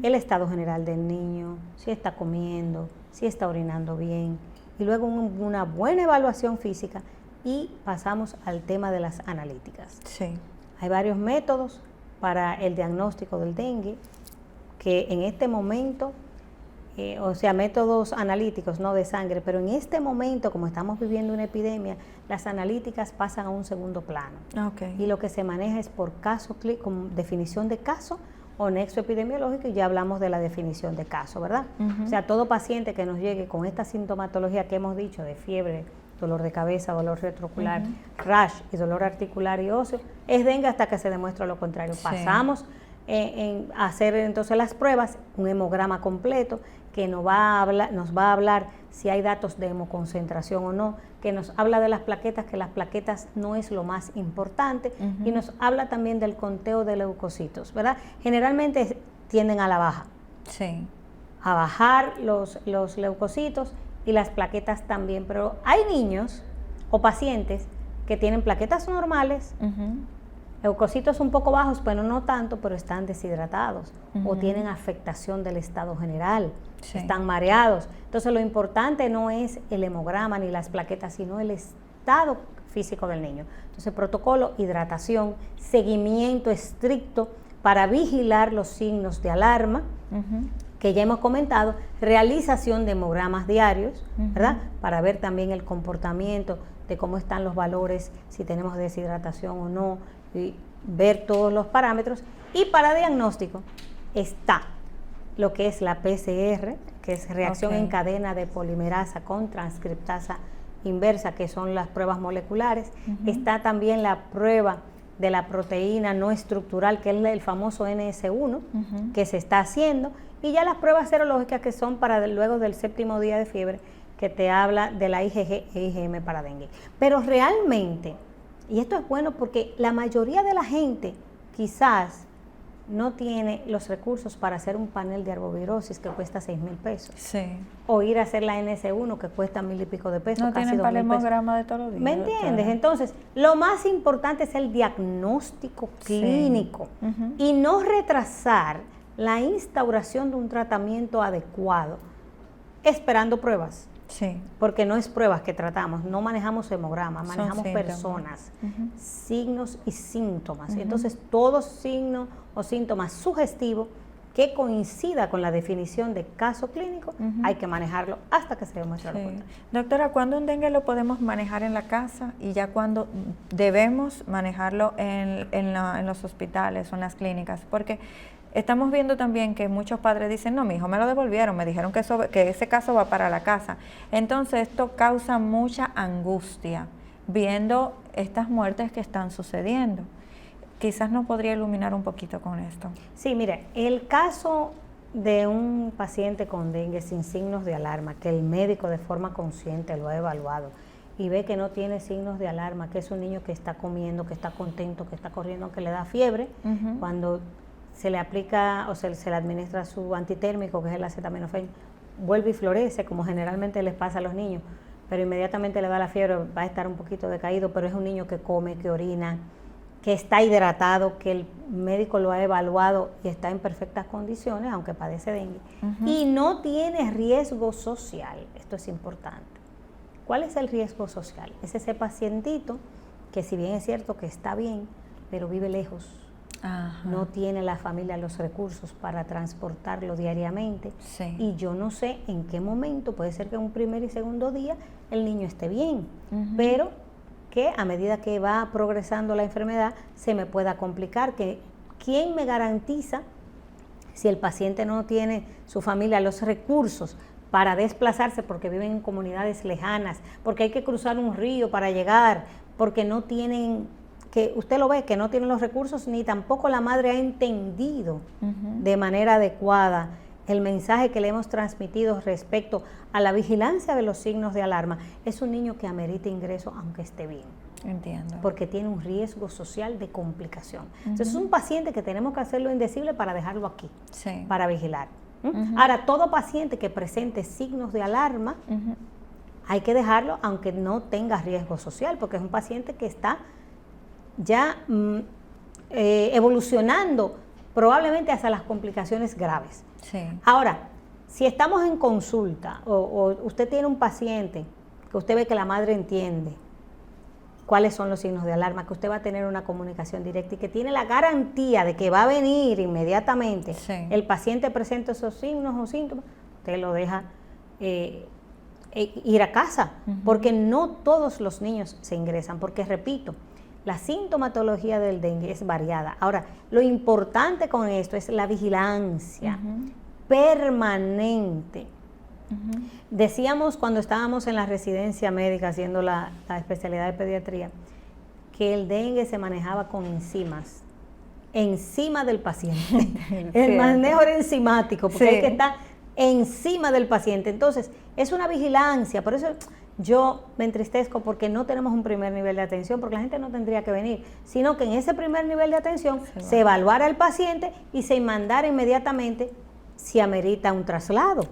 [SPEAKER 4] el estado general del niño, si está comiendo, si está orinando bien, y luego una buena evaluación física, y pasamos al tema de las analíticas.
[SPEAKER 1] Sí.
[SPEAKER 4] Hay varios métodos para el diagnóstico del dengue que en este momento, métodos analíticos, no de sangre, pero en este momento, como estamos viviendo una epidemia, las analíticas pasan a un segundo plano.
[SPEAKER 1] Okay.
[SPEAKER 4] Y lo que se maneja es por caso, con definición de caso o nexo epidemiológico, y ya hablamos de la definición de caso, ¿verdad? O sea, todo paciente que nos llegue con esta sintomatología que hemos dicho, de fiebre, dolor de cabeza, dolor retroocular, rash y dolor articular y óseo, es dengue hasta que se demuestre lo contrario. Sí. Pasamos a hacer entonces las pruebas, un hemograma completo que nos va a hablar si hay datos de hemoconcentración o no, que nos habla de las plaquetas, que las plaquetas no es lo más importante, y nos habla también del conteo de leucocitos, ¿verdad? Generalmente tienden a la baja.
[SPEAKER 1] Sí. A
[SPEAKER 4] bajar los leucocitos, y las plaquetas también, pero hay niños o pacientes que tienen plaquetas normales, leucocitos un poco bajos, pero no tanto, pero están deshidratados o tienen afectación del estado general, están mareados. Entonces, lo importante no es el hemograma ni las plaquetas, sino el estado físico del niño. Entonces, protocolo, hidratación, seguimiento estricto para vigilar los signos de alarma, que ya hemos comentado, realización de hemogramas diarios, ¿verdad? Para ver también el comportamiento de cómo están los valores, si tenemos deshidratación o no, y ver todos los parámetros. Y para diagnóstico está lo que es la PCR, que es reacción en cadena de polimerasa con transcriptasa inversa, que son las pruebas moleculares. Está también la prueba de la proteína no estructural, que es el famoso NS1, que se está haciendo, y ya las pruebas serológicas, que son para luego del 7º día de fiebre, que te habla de la IgG e IgM para dengue. Pero realmente, y esto es bueno porque la mayoría de la gente quizás no tiene los recursos para hacer un panel de arbovirosis que cuesta 6,000 pesos.
[SPEAKER 1] Sí.
[SPEAKER 4] O ir a hacer la NS1 que cuesta 1,000 y pico de pesos.
[SPEAKER 1] No
[SPEAKER 4] casi
[SPEAKER 1] tienen
[SPEAKER 4] 2,000 pesos.
[SPEAKER 1] palemograma de todos los días.
[SPEAKER 4] ¿Me entiendes?
[SPEAKER 1] Doctora.
[SPEAKER 4] Entonces, lo más importante es el diagnóstico clínico y no retrasar la instauración de un tratamiento adecuado esperando pruebas.
[SPEAKER 1] Sí.
[SPEAKER 4] Porque no es pruebas que tratamos, no manejamos hemogramas,
[SPEAKER 1] Son
[SPEAKER 4] manejamos
[SPEAKER 1] síntomas.
[SPEAKER 4] personas, signos y síntomas. Entonces, todo signo o síntoma sugestivo que coincida con la definición de caso clínico, hay que manejarlo hasta que se demuestre lo
[SPEAKER 1] Sí.
[SPEAKER 4] contrario.
[SPEAKER 1] Doctora, ¿cuándo un dengue lo podemos manejar en la casa y ya cuándo debemos manejarlo en los hospitales o en las clínicas? Porque estamos viendo también que muchos padres dicen, no, mi hijo me lo devolvieron, me dijeron que ese caso va para la casa. Entonces esto causa mucha angustia viendo estas muertes que están sucediendo. Quizás nos podría iluminar un poquito con esto.
[SPEAKER 4] Sí, mire, el caso de un paciente con dengue sin signos de alarma, que el médico de forma consciente lo ha evaluado y ve que no tiene signos de alarma, que es un niño que está comiendo, que está contento, que está corriendo, que le da fiebre, cuando se le aplica o se le administra su antitérmico, que es el acetaminofén, vuelve y florece, como generalmente les pasa a los niños, pero inmediatamente le da la fiebre, va a estar un poquito decaído, pero es un niño que come, que orina, que está hidratado, que el médico lo ha evaluado y está en perfectas condiciones, aunque padece dengue, y no tiene riesgo social. Esto es importante. ¿Cuál es el riesgo social? Es ese pacientito que, si bien es cierto que está bien, pero vive lejos, no tiene la familia los recursos para transportarlo diariamente, y yo no sé en qué momento, puede ser que en un primer y segundo día el niño esté bien, pero que a medida que va progresando la enfermedad se me pueda complicar, que ¿quién me garantiza si el paciente no tiene su familia los recursos para desplazarse porque viven en comunidades lejanas, porque hay que cruzar un río para llegar, porque no tienen, que usted lo ve, que no tienen los recursos, ni tampoco la madre ha entendido de manera adecuada el mensaje que le hemos transmitido respecto a la vigilancia de los signos de alarma? Es un niño que amerita ingreso aunque esté bien.
[SPEAKER 1] Entiendo.
[SPEAKER 4] Porque tiene un riesgo social de complicación. Entonces es un paciente que tenemos que hacerlo indecible para dejarlo aquí, para vigilar. Ahora, todo paciente que presente signos de alarma, hay que dejarlo aunque no tenga riesgo social, porque es un paciente que está ya evolucionando probablemente hacia las complicaciones graves. Ahora, si estamos en consulta o usted tiene un paciente que usted ve que la madre entiende cuáles son los signos de alarma, que usted va a tener una comunicación directa y que tiene la garantía de que va a venir inmediatamente, el paciente presenta esos signos o síntomas, usted lo deja ir a casa, porque no todos los niños se ingresan, porque repito, la sintomatología del dengue es variada. Ahora, lo importante con esto es la vigilancia permanente. Decíamos cuando estábamos en la residencia médica haciendo la especialidad de pediatría, que el dengue se manejaba con enzimas, encima del paciente. El manejo era enzimático, porque hay que estar encima del paciente. Entonces, es una vigilancia, por eso yo me entristezco porque no tenemos un primer nivel de atención, porque la gente no tendría que venir, sino que en ese primer nivel de atención se evaluara al paciente y se mandara inmediatamente si amerita un traslado.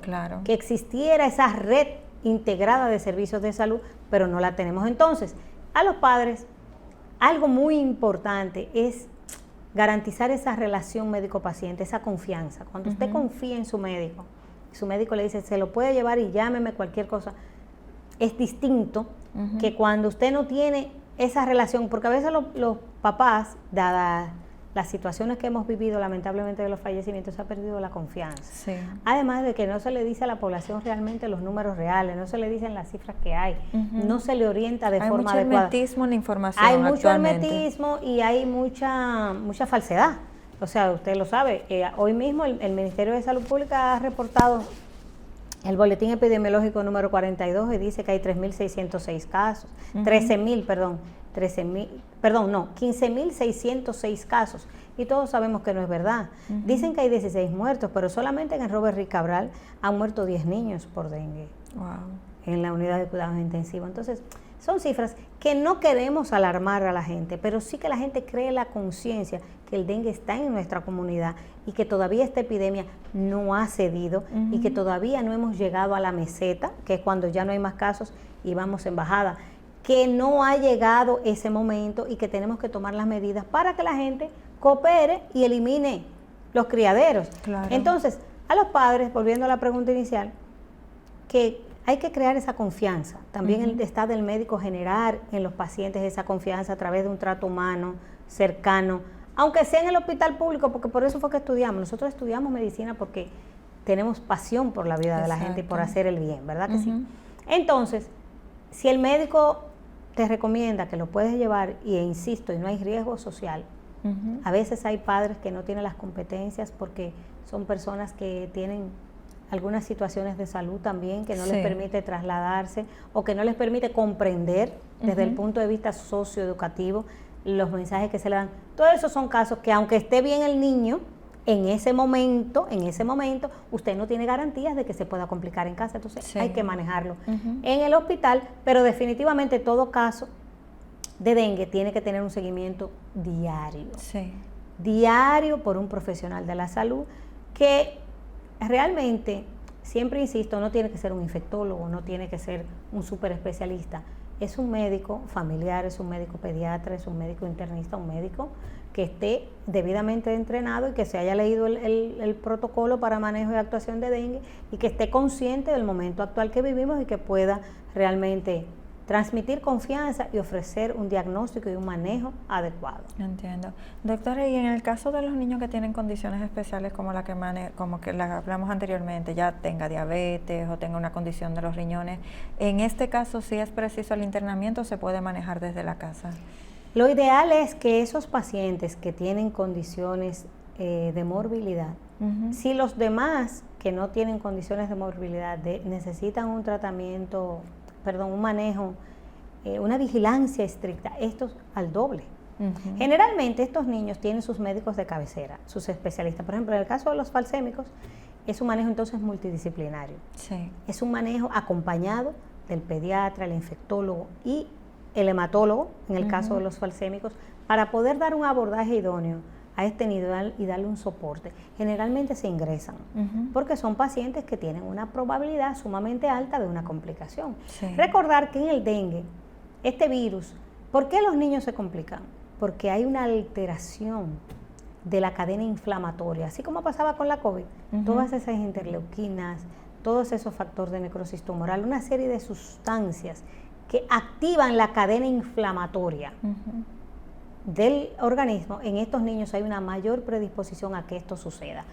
[SPEAKER 4] Que existiera esa red integrada de servicios de salud, pero no la tenemos. Entonces, a los padres, algo muy importante es garantizar esa relación médico-paciente, esa confianza. Cuando usted confía en su médico le dice, se lo puede llevar y llámeme cualquier cosa, es distinto que cuando usted no tiene esa relación, porque a veces los papás, dadas las situaciones que hemos vivido lamentablemente de los fallecimientos, se ha perdido la confianza. Además de que no se le dice a la población realmente los números reales, no se le dicen las cifras que hay, no se le orienta de forma adecuada. Hay mucho
[SPEAKER 1] hermetismo en la información.
[SPEAKER 4] Hay mucho hermetismo y hay mucha falsedad. O sea, usted lo sabe, hoy mismo el Ministerio de Salud Pública ha reportado El boletín epidemiológico número 42 dice que hay 3.606 casos, 15.606 casos, y todos sabemos que no es verdad. Dicen que hay 16 muertos, pero solamente en el Robert Rick Cabral han muerto 10 niños por dengue. En la unidad de cuidados intensivos. Entonces, son cifras que no queremos alarmar a la gente, pero sí que la gente cree la conciencia que el dengue está en nuestra comunidad y que todavía esta epidemia no ha cedido y que todavía no hemos llegado a la meseta, que es cuando ya no hay más casos y vamos en bajada, que no ha llegado ese momento y que tenemos que tomar las medidas para que la gente coopere y elimine los criaderos.
[SPEAKER 1] Claro.
[SPEAKER 4] Entonces, a los padres, volviendo a la pregunta inicial, que hay que crear esa confianza. También está del médico generar en los pacientes esa confianza a través de un trato humano, cercano, aunque sea en el hospital público, porque por eso fue que estudiamos. Nosotros estudiamos medicina porque tenemos pasión por la vida de la gente y por hacer el bien, ¿verdad que sí? Entonces, si el médico te recomienda que lo puedes llevar, y insisto, y no hay riesgo social, a veces hay padres que no tienen las competencias porque son personas que tienen algunas situaciones de salud también que no les permite trasladarse o que no les permite comprender desde el punto de vista socioeducativo los mensajes que se le dan. Todos esos son casos que aunque esté bien el niño, en ese momento, usted no tiene garantías de que se pueda complicar en casa, entonces hay que manejarlo en el hospital, pero definitivamente todo caso de dengue tiene que tener un seguimiento diario. Diario por un profesional de la salud que realmente, siempre insisto, no tiene que ser un infectólogo, no tiene que ser un súper especialista. Es un médico familiar, es un médico pediatra, es un médico internista, un médico que esté debidamente entrenado y que se haya leído el protocolo para manejo y actuación de dengue y que esté consciente del momento actual que vivimos y que pueda realmente transmitir confianza y ofrecer un diagnóstico y un manejo adecuado.
[SPEAKER 1] Entiendo. Doctora, y en el caso de los niños que tienen condiciones especiales como la que hablamos anteriormente, ya tenga diabetes o tenga una condición de los riñones, en este caso, si es preciso el internamiento, ¿se puede manejar desde la casa?
[SPEAKER 4] Lo ideal es que esos pacientes que tienen condiciones de morbilidad, si los demás que no tienen condiciones de morbilidad necesitan un tratamiento, un manejo, una vigilancia estricta, estos al doble. Generalmente estos niños tienen sus médicos de cabecera, sus especialistas. Por ejemplo, en el caso de los falsémicos, es un manejo entonces multidisciplinario. Es un manejo acompañado del pediatra, el infectólogo y el hematólogo, en el caso de los falsémicos, para poder dar un abordaje idóneo a este nivel y darle un soporte. Generalmente se ingresan, porque son pacientes que tienen una probabilidad sumamente alta de una complicación. Recordar que en el dengue, este virus, ¿por qué los niños se complican? Porque hay una alteración de la cadena inflamatoria, así como pasaba con la COVID, todas esas interleuquinas, todos esos factores de necrosis tumoral, una serie de sustancias que activan la cadena inflamatoria del organismo. En estos niños hay una mayor predisposición a que esto suceda.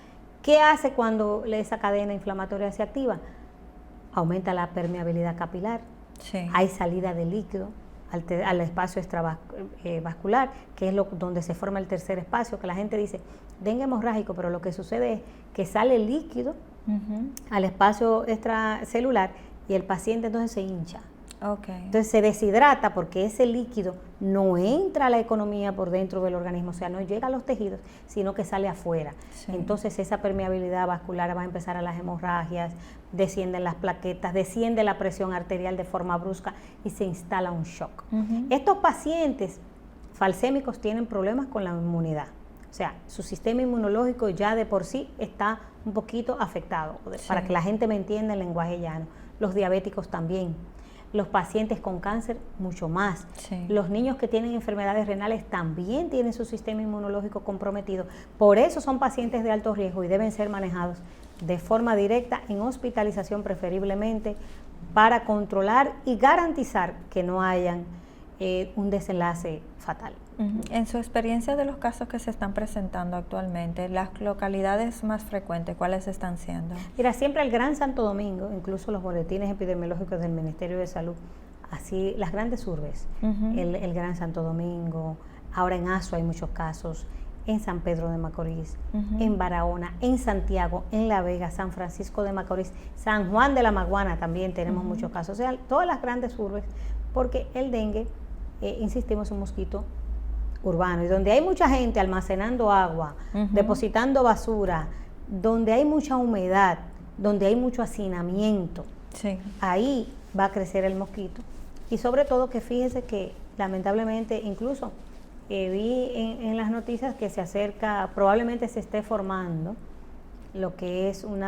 [SPEAKER 4] ¿Qué hace cuando esa cadena inflamatoria se activa? Aumenta la permeabilidad capilar, hay salida de líquido al espacio extravascular, que es donde se forma el tercer espacio, que la gente dice dengue hemorrágico, pero lo que sucede es que sale líquido al espacio extracelular y el paciente entonces se hincha. Entonces se deshidrata porque ese líquido no entra a la economía por dentro del organismo, o sea, no llega a los tejidos, sino que sale afuera. Entonces esa permeabilidad vascular va a empezar a las hemorragias, descienden las plaquetas, desciende la presión arterial de forma brusca y se instala un shock. Estos pacientes falsémicos tienen problemas con la inmunidad, o sea, su sistema inmunológico ya de por sí está un poquito afectado, para que la gente me entienda el lenguaje llano. Los diabéticos también. Los pacientes con cáncer mucho más. Los niños que tienen enfermedades renales también tienen su sistema inmunológico comprometido. Por eso son pacientes de alto riesgo y deben ser manejados de forma directa en hospitalización preferiblemente para controlar y garantizar que no hayan un desenlace fatal.
[SPEAKER 1] En su experiencia de los casos que se están presentando actualmente, las localidades más frecuentes, ¿cuáles están siendo?
[SPEAKER 4] Mira, siempre el Gran Santo Domingo, incluso los boletines epidemiológicos del Ministerio de Salud, así las grandes urbes, el Gran Santo Domingo, ahora en Azua hay muchos casos, en San Pedro de Macorís, en Barahona, en Santiago, en La Vega, San Francisco de Macorís, San Juan de la Maguana también tenemos muchos casos, o sea, todas las grandes urbes, porque el dengue, insistimos, es un mosquito urbano, y donde hay mucha gente almacenando agua, depositando basura, donde hay mucha humedad, donde hay mucho hacinamiento, ahí va a crecer el mosquito. Y sobre todo que fíjese que lamentablemente incluso vi en las noticias que se acerca, probablemente se esté formando lo que es un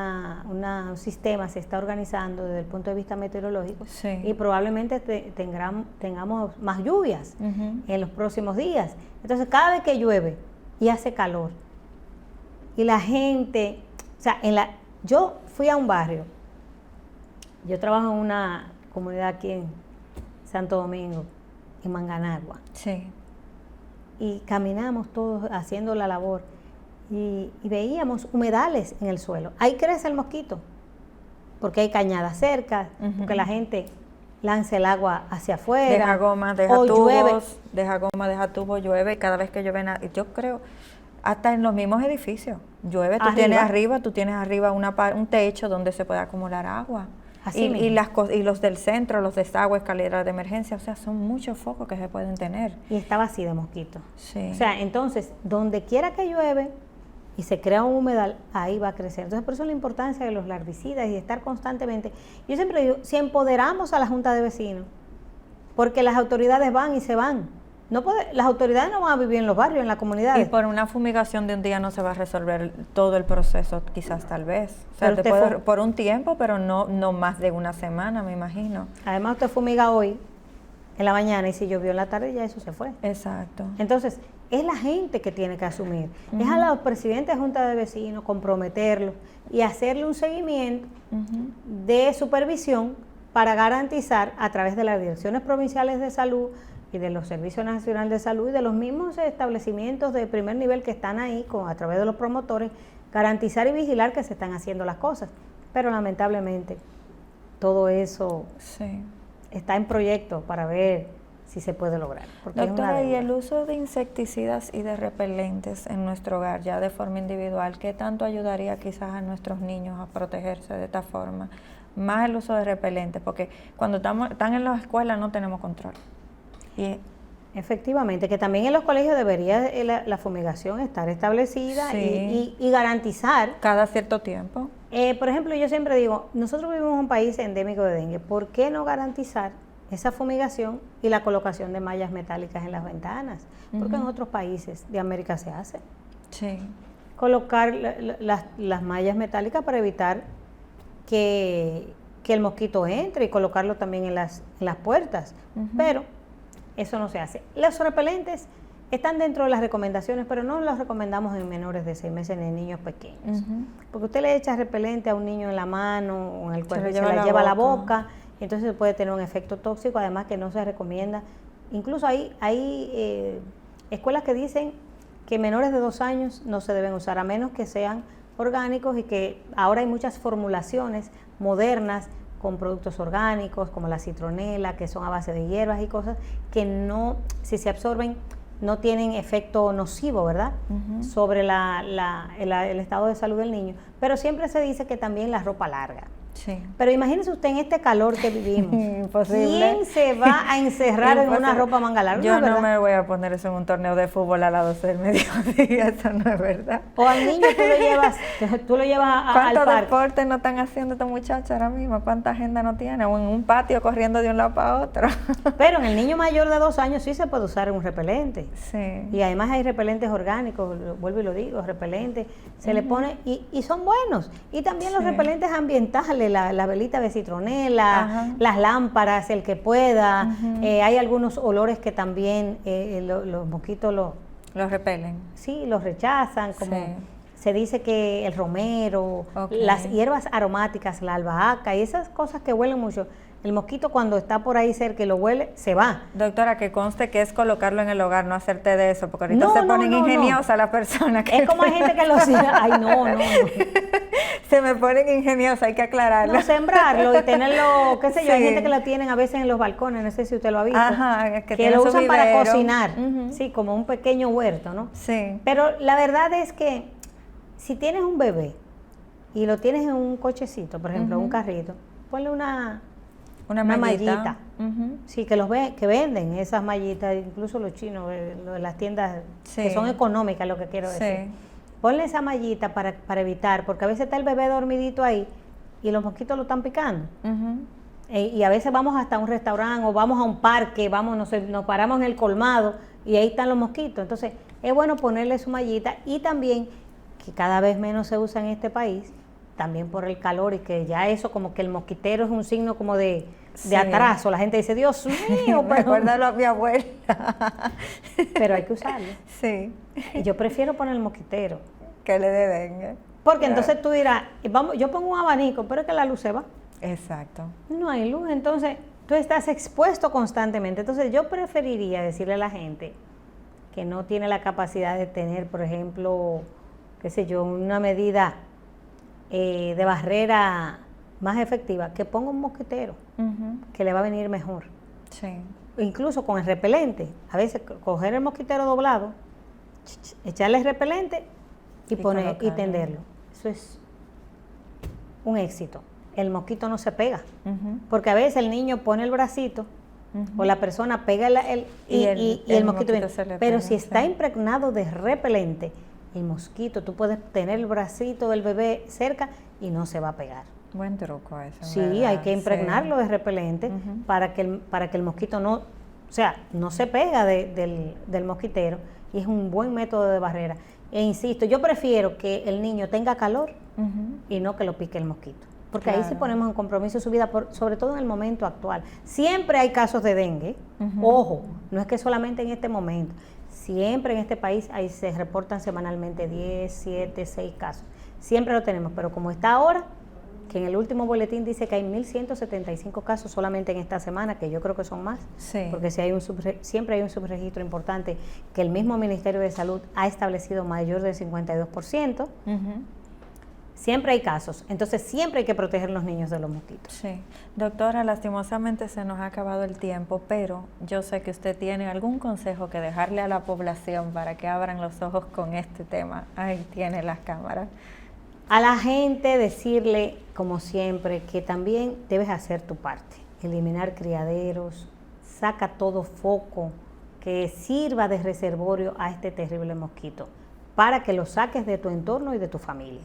[SPEAKER 4] sistema, se está organizando desde el punto de vista meteorológico, y probablemente tengamos más lluvias en los próximos días. Entonces cada vez que llueve y hace calor y la gente, o sea, yo fui a un barrio, yo trabajo en una comunidad aquí en Santo Domingo, en Manganagua, y caminamos todos haciendo la labor y veíamos humedales en el suelo. Ahí crece el mosquito, porque hay cañadas cerca, porque la gente lanza el agua hacia afuera,
[SPEAKER 1] deja goma, deja tubos, deja tubos, llueve, y cada vez que llueve, yo creo, hasta en los mismos edificios, llueve, tú tienes arriba un techo donde se puede acumular agua. Y los del centro, los desagües, escaleras de emergencia, o sea, son muchos focos que se pueden tener.
[SPEAKER 4] Y estaba así de mosquitos. O sea, entonces, donde quiera que llueve y se crea un humedal, ahí va a crecer. Entonces, por eso la importancia de los larvicidas y de estar constantemente. Yo siempre digo, si empoderamos a la Junta de Vecinos, porque las autoridades van y se van. Las autoridades no van a vivir en los barrios, en las comunidades.
[SPEAKER 1] Y por una fumigación de un día no se va a resolver todo el proceso, quizás tal vez. O sea, por un tiempo, pero no más de una semana, me imagino.
[SPEAKER 4] Además, usted fumiga hoy, en la mañana, y si llovió en la tarde, ya eso se fue.
[SPEAKER 1] Exacto.
[SPEAKER 4] Entonces, es la gente que tiene que asumir. Es a los presidentes de Junta de Vecinos comprometerlos y hacerle un seguimiento de supervisión para garantizar, a través de las direcciones provinciales de salud y de los Servicios Nacionales de Salud y de los mismos establecimientos de primer nivel que están ahí, a través de los promotores, garantizar y vigilar que se están haciendo las cosas. Pero lamentablemente todo eso está en proyecto para ver si se puede lograr.
[SPEAKER 1] Doctora, y el uso de insecticidas y de repelentes en nuestro hogar, ya de forma individual, ¿qué tanto ayudaría quizás a nuestros niños a protegerse de esta forma? Más el uso de repelentes, porque cuando están en la escuela no tenemos control.
[SPEAKER 4] Efectivamente, que también en los colegios debería la fumigación estar establecida y garantizar.
[SPEAKER 1] Cada cierto tiempo.
[SPEAKER 4] Por ejemplo, yo siempre digo, nosotros vivimos en un país endémico de dengue, ¿por qué no garantizar esa fumigación y la colocación de mallas metálicas en las ventanas? Porque en otros países de América se hace. Colocar las mallas metálicas para evitar que el mosquito entre, y colocarlo también en las puertas. Pero eso no se hace. Los repelentes están dentro de las recomendaciones, pero no los recomendamos en menores de 6 meses ni en niños pequeños. Porque usted le echa repelente a un niño en la mano o en el cuerpo, se la lleva a la boca, y entonces puede tener un efecto tóxico, además que no se recomienda. Incluso hay escuelas que dicen que menores de 2 años no se deben usar, a menos que sean orgánicos, y que ahora hay muchas formulaciones modernas con productos orgánicos como la citronela, que son a base de hierbas y cosas que no, si se absorben, no tienen efecto nocivo, ¿verdad? Sobre el estado de salud del niño. Pero siempre se dice que también la ropa larga. Pero imagínese usted en este calor que vivimos. Imposible. ¿Quién se va a encerrar en una ropa manga larga?
[SPEAKER 1] Yo no me voy a poner eso en un torneo de fútbol a las 12 del mediodía, eso no es verdad.
[SPEAKER 4] O al niño tú lo llevas al parque.
[SPEAKER 1] ¿Cuántos deportes no están haciendo estos muchachos ahora mismo? ¿Cuánta agenda no tiene? O en un patio corriendo de un lado para otro.
[SPEAKER 4] Pero en el niño mayor de 2 años sí se puede usar un repelente. Y además hay repelentes orgánicos, vuelvo y lo digo, repelentes, se le pone, y son buenos. Y también los repelentes ambientales, la velita de citronela, las lámparas, el que pueda. Hay algunos olores que también los mosquitos
[SPEAKER 1] los repelen.
[SPEAKER 4] Sí, los rechazan, como se dice que el romero, las hierbas aromáticas, la albahaca y esas cosas que huelen mucho. El mosquito cuando está por ahí cerca y lo huele, se va.
[SPEAKER 1] Doctora, que conste que es colocarlo en el hogar, no hacerte de eso, porque ahorita se ponen ingeniosas las personas.
[SPEAKER 4] Es como hay gente que lo dice, ay no.
[SPEAKER 1] Se me ponen ingeniosa, hay que aclararlo.
[SPEAKER 4] No, sembrarlo y tenerlo, qué sé yo, hay
[SPEAKER 1] Sí.
[SPEAKER 4] gente que lo tienen a veces en los balcones, no sé si usted lo ha visto.
[SPEAKER 1] Ajá,
[SPEAKER 4] que
[SPEAKER 1] tiene
[SPEAKER 4] lo
[SPEAKER 1] su
[SPEAKER 4] usan para
[SPEAKER 1] vivero.
[SPEAKER 4] cocinar,
[SPEAKER 1] Ujú.
[SPEAKER 4] sí, como un pequeño huerto, ¿no?
[SPEAKER 1] Sí.
[SPEAKER 4] Pero la verdad es que si tienes un bebé y lo tienes en un cochecito, por ejemplo, un carrito, ponle una mallita.
[SPEAKER 1] Ujú.
[SPEAKER 4] Sí, que venden esas mallitas, incluso los chinos, lo de las tiendas que
[SPEAKER 1] Sí.
[SPEAKER 4] son económicas, lo que quiero
[SPEAKER 1] Sí.
[SPEAKER 4] decir. Ponle esa mallita para evitar, porque a veces está el bebé dormidito ahí y los mosquitos lo están picando.
[SPEAKER 1] Ujú.
[SPEAKER 4] Y a veces vamos hasta un restaurante o vamos a un parque, vamos, no sé, nos paramos en el colmado y ahí están los mosquitos. Entonces, es bueno ponerle su mallita y también, que cada vez menos se usa en este país, también por el calor y que ya eso como que el mosquitero es un signo como de
[SPEAKER 1] Sí.
[SPEAKER 4] atraso. La gente dice, Dios mío,
[SPEAKER 1] Me recuerda a mi abuela.
[SPEAKER 4] pero hay que usarlo.
[SPEAKER 1] Sí.
[SPEAKER 4] Y yo prefiero poner el mosquitero.
[SPEAKER 1] Que le dé dengue.
[SPEAKER 4] Porque
[SPEAKER 1] Claro.
[SPEAKER 4] entonces tú dirás, vamos, yo pongo un abanico, pero es que la luz se va.
[SPEAKER 1] Exacto.
[SPEAKER 4] No hay luz, entonces tú estás expuesto constantemente. Entonces yo preferiría decirle a la gente que no tiene la capacidad de tener, por ejemplo, qué sé yo, una medida de barrera más efectiva, que ponga un mosquitero,
[SPEAKER 1] Ujú.
[SPEAKER 4] que le va a venir mejor.
[SPEAKER 1] Sí.
[SPEAKER 4] Incluso con el repelente, a veces coger el mosquitero doblado, echarle el repelente y
[SPEAKER 1] colocarlo.
[SPEAKER 4] tenderlo. Eso es un éxito. El mosquito no se pega,
[SPEAKER 1] Ujú.
[SPEAKER 4] porque a veces el niño pone el bracito
[SPEAKER 1] Ujú.
[SPEAKER 4] o la persona pega
[SPEAKER 1] Y el mosquito
[SPEAKER 4] viene.
[SPEAKER 1] se le
[SPEAKER 4] Pero
[SPEAKER 1] pega,
[SPEAKER 4] si está
[SPEAKER 1] sí.
[SPEAKER 4] impregnado de repelente, el mosquito, tú puedes tener el bracito del bebé cerca y no se va a pegar.
[SPEAKER 1] Buen truco eso.
[SPEAKER 4] Sí,
[SPEAKER 1] ¿verdad?
[SPEAKER 4] hay que impregnarlo
[SPEAKER 1] Sí.
[SPEAKER 4] de repelente
[SPEAKER 1] Ujú.
[SPEAKER 4] para que el mosquito no, o sea, no se pega del mosquitero y es un buen método de barrera. E insisto, yo prefiero que el niño tenga calor
[SPEAKER 1] Ujú.
[SPEAKER 4] y no que lo pique el mosquito. Porque ahí sí
[SPEAKER 1] Claro.
[SPEAKER 4] ponemos en compromiso su vida, sobre todo en el momento actual. Siempre hay casos de dengue,
[SPEAKER 1] Ujú.
[SPEAKER 4] ojo, no es que solamente en este momento. Siempre en este país ahí se reportan semanalmente 10, 7, 6 casos. Siempre lo tenemos, pero como está ahora, que en el último boletín dice que hay 1.175 casos solamente en esta semana, que yo creo que son más,
[SPEAKER 1] Sí.
[SPEAKER 4] porque si hay siempre hay un subregistro importante que el mismo Ministerio de Salud ha establecido mayor del 52%.
[SPEAKER 1] Ujú.
[SPEAKER 4] Siempre hay casos, entonces siempre hay que proteger a los niños de los mosquitos.
[SPEAKER 1] Sí. Doctora, lastimosamente se nos ha acabado el tiempo, pero yo sé que usted tiene algún consejo que dejarle a la población para que abran los ojos con este tema. Ahí tiene las cámaras.
[SPEAKER 4] A la gente decirle, como siempre, que también debes hacer tu parte, eliminar criaderos, saca todo foco que sirva de reservorio a este terrible mosquito, para que lo saques de tu entorno y de tu familia.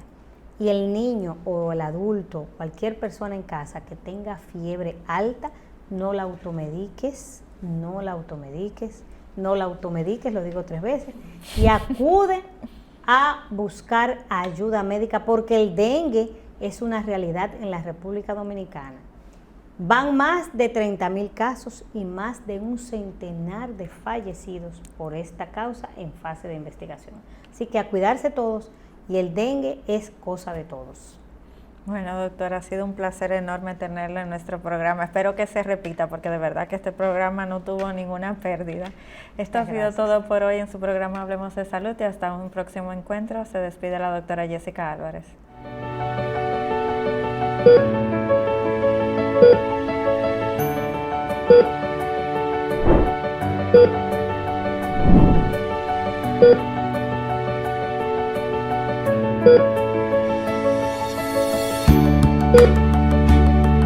[SPEAKER 4] Y el niño o el adulto, cualquier persona en casa que tenga fiebre alta, no la automediques, no la automediques, no la automediques, lo digo 3 veces, y acude a buscar ayuda médica porque el dengue es una realidad en la República Dominicana. Van más de 30,000 casos y más de un centenar de fallecidos por esta causa en fase de investigación. Así que a cuidarse todos, y el dengue es cosa de todos.
[SPEAKER 1] Bueno, doctora, ha sido un placer enorme tenerla en nuestro programa. Espero que se repita porque de verdad que este programa no tuvo ninguna pérdida. Esto ha sido todo por hoy en su programa Hablemos de Salud y hasta un próximo encuentro. Se despide la doctora Jessica Álvarez.
[SPEAKER 8] Thank you.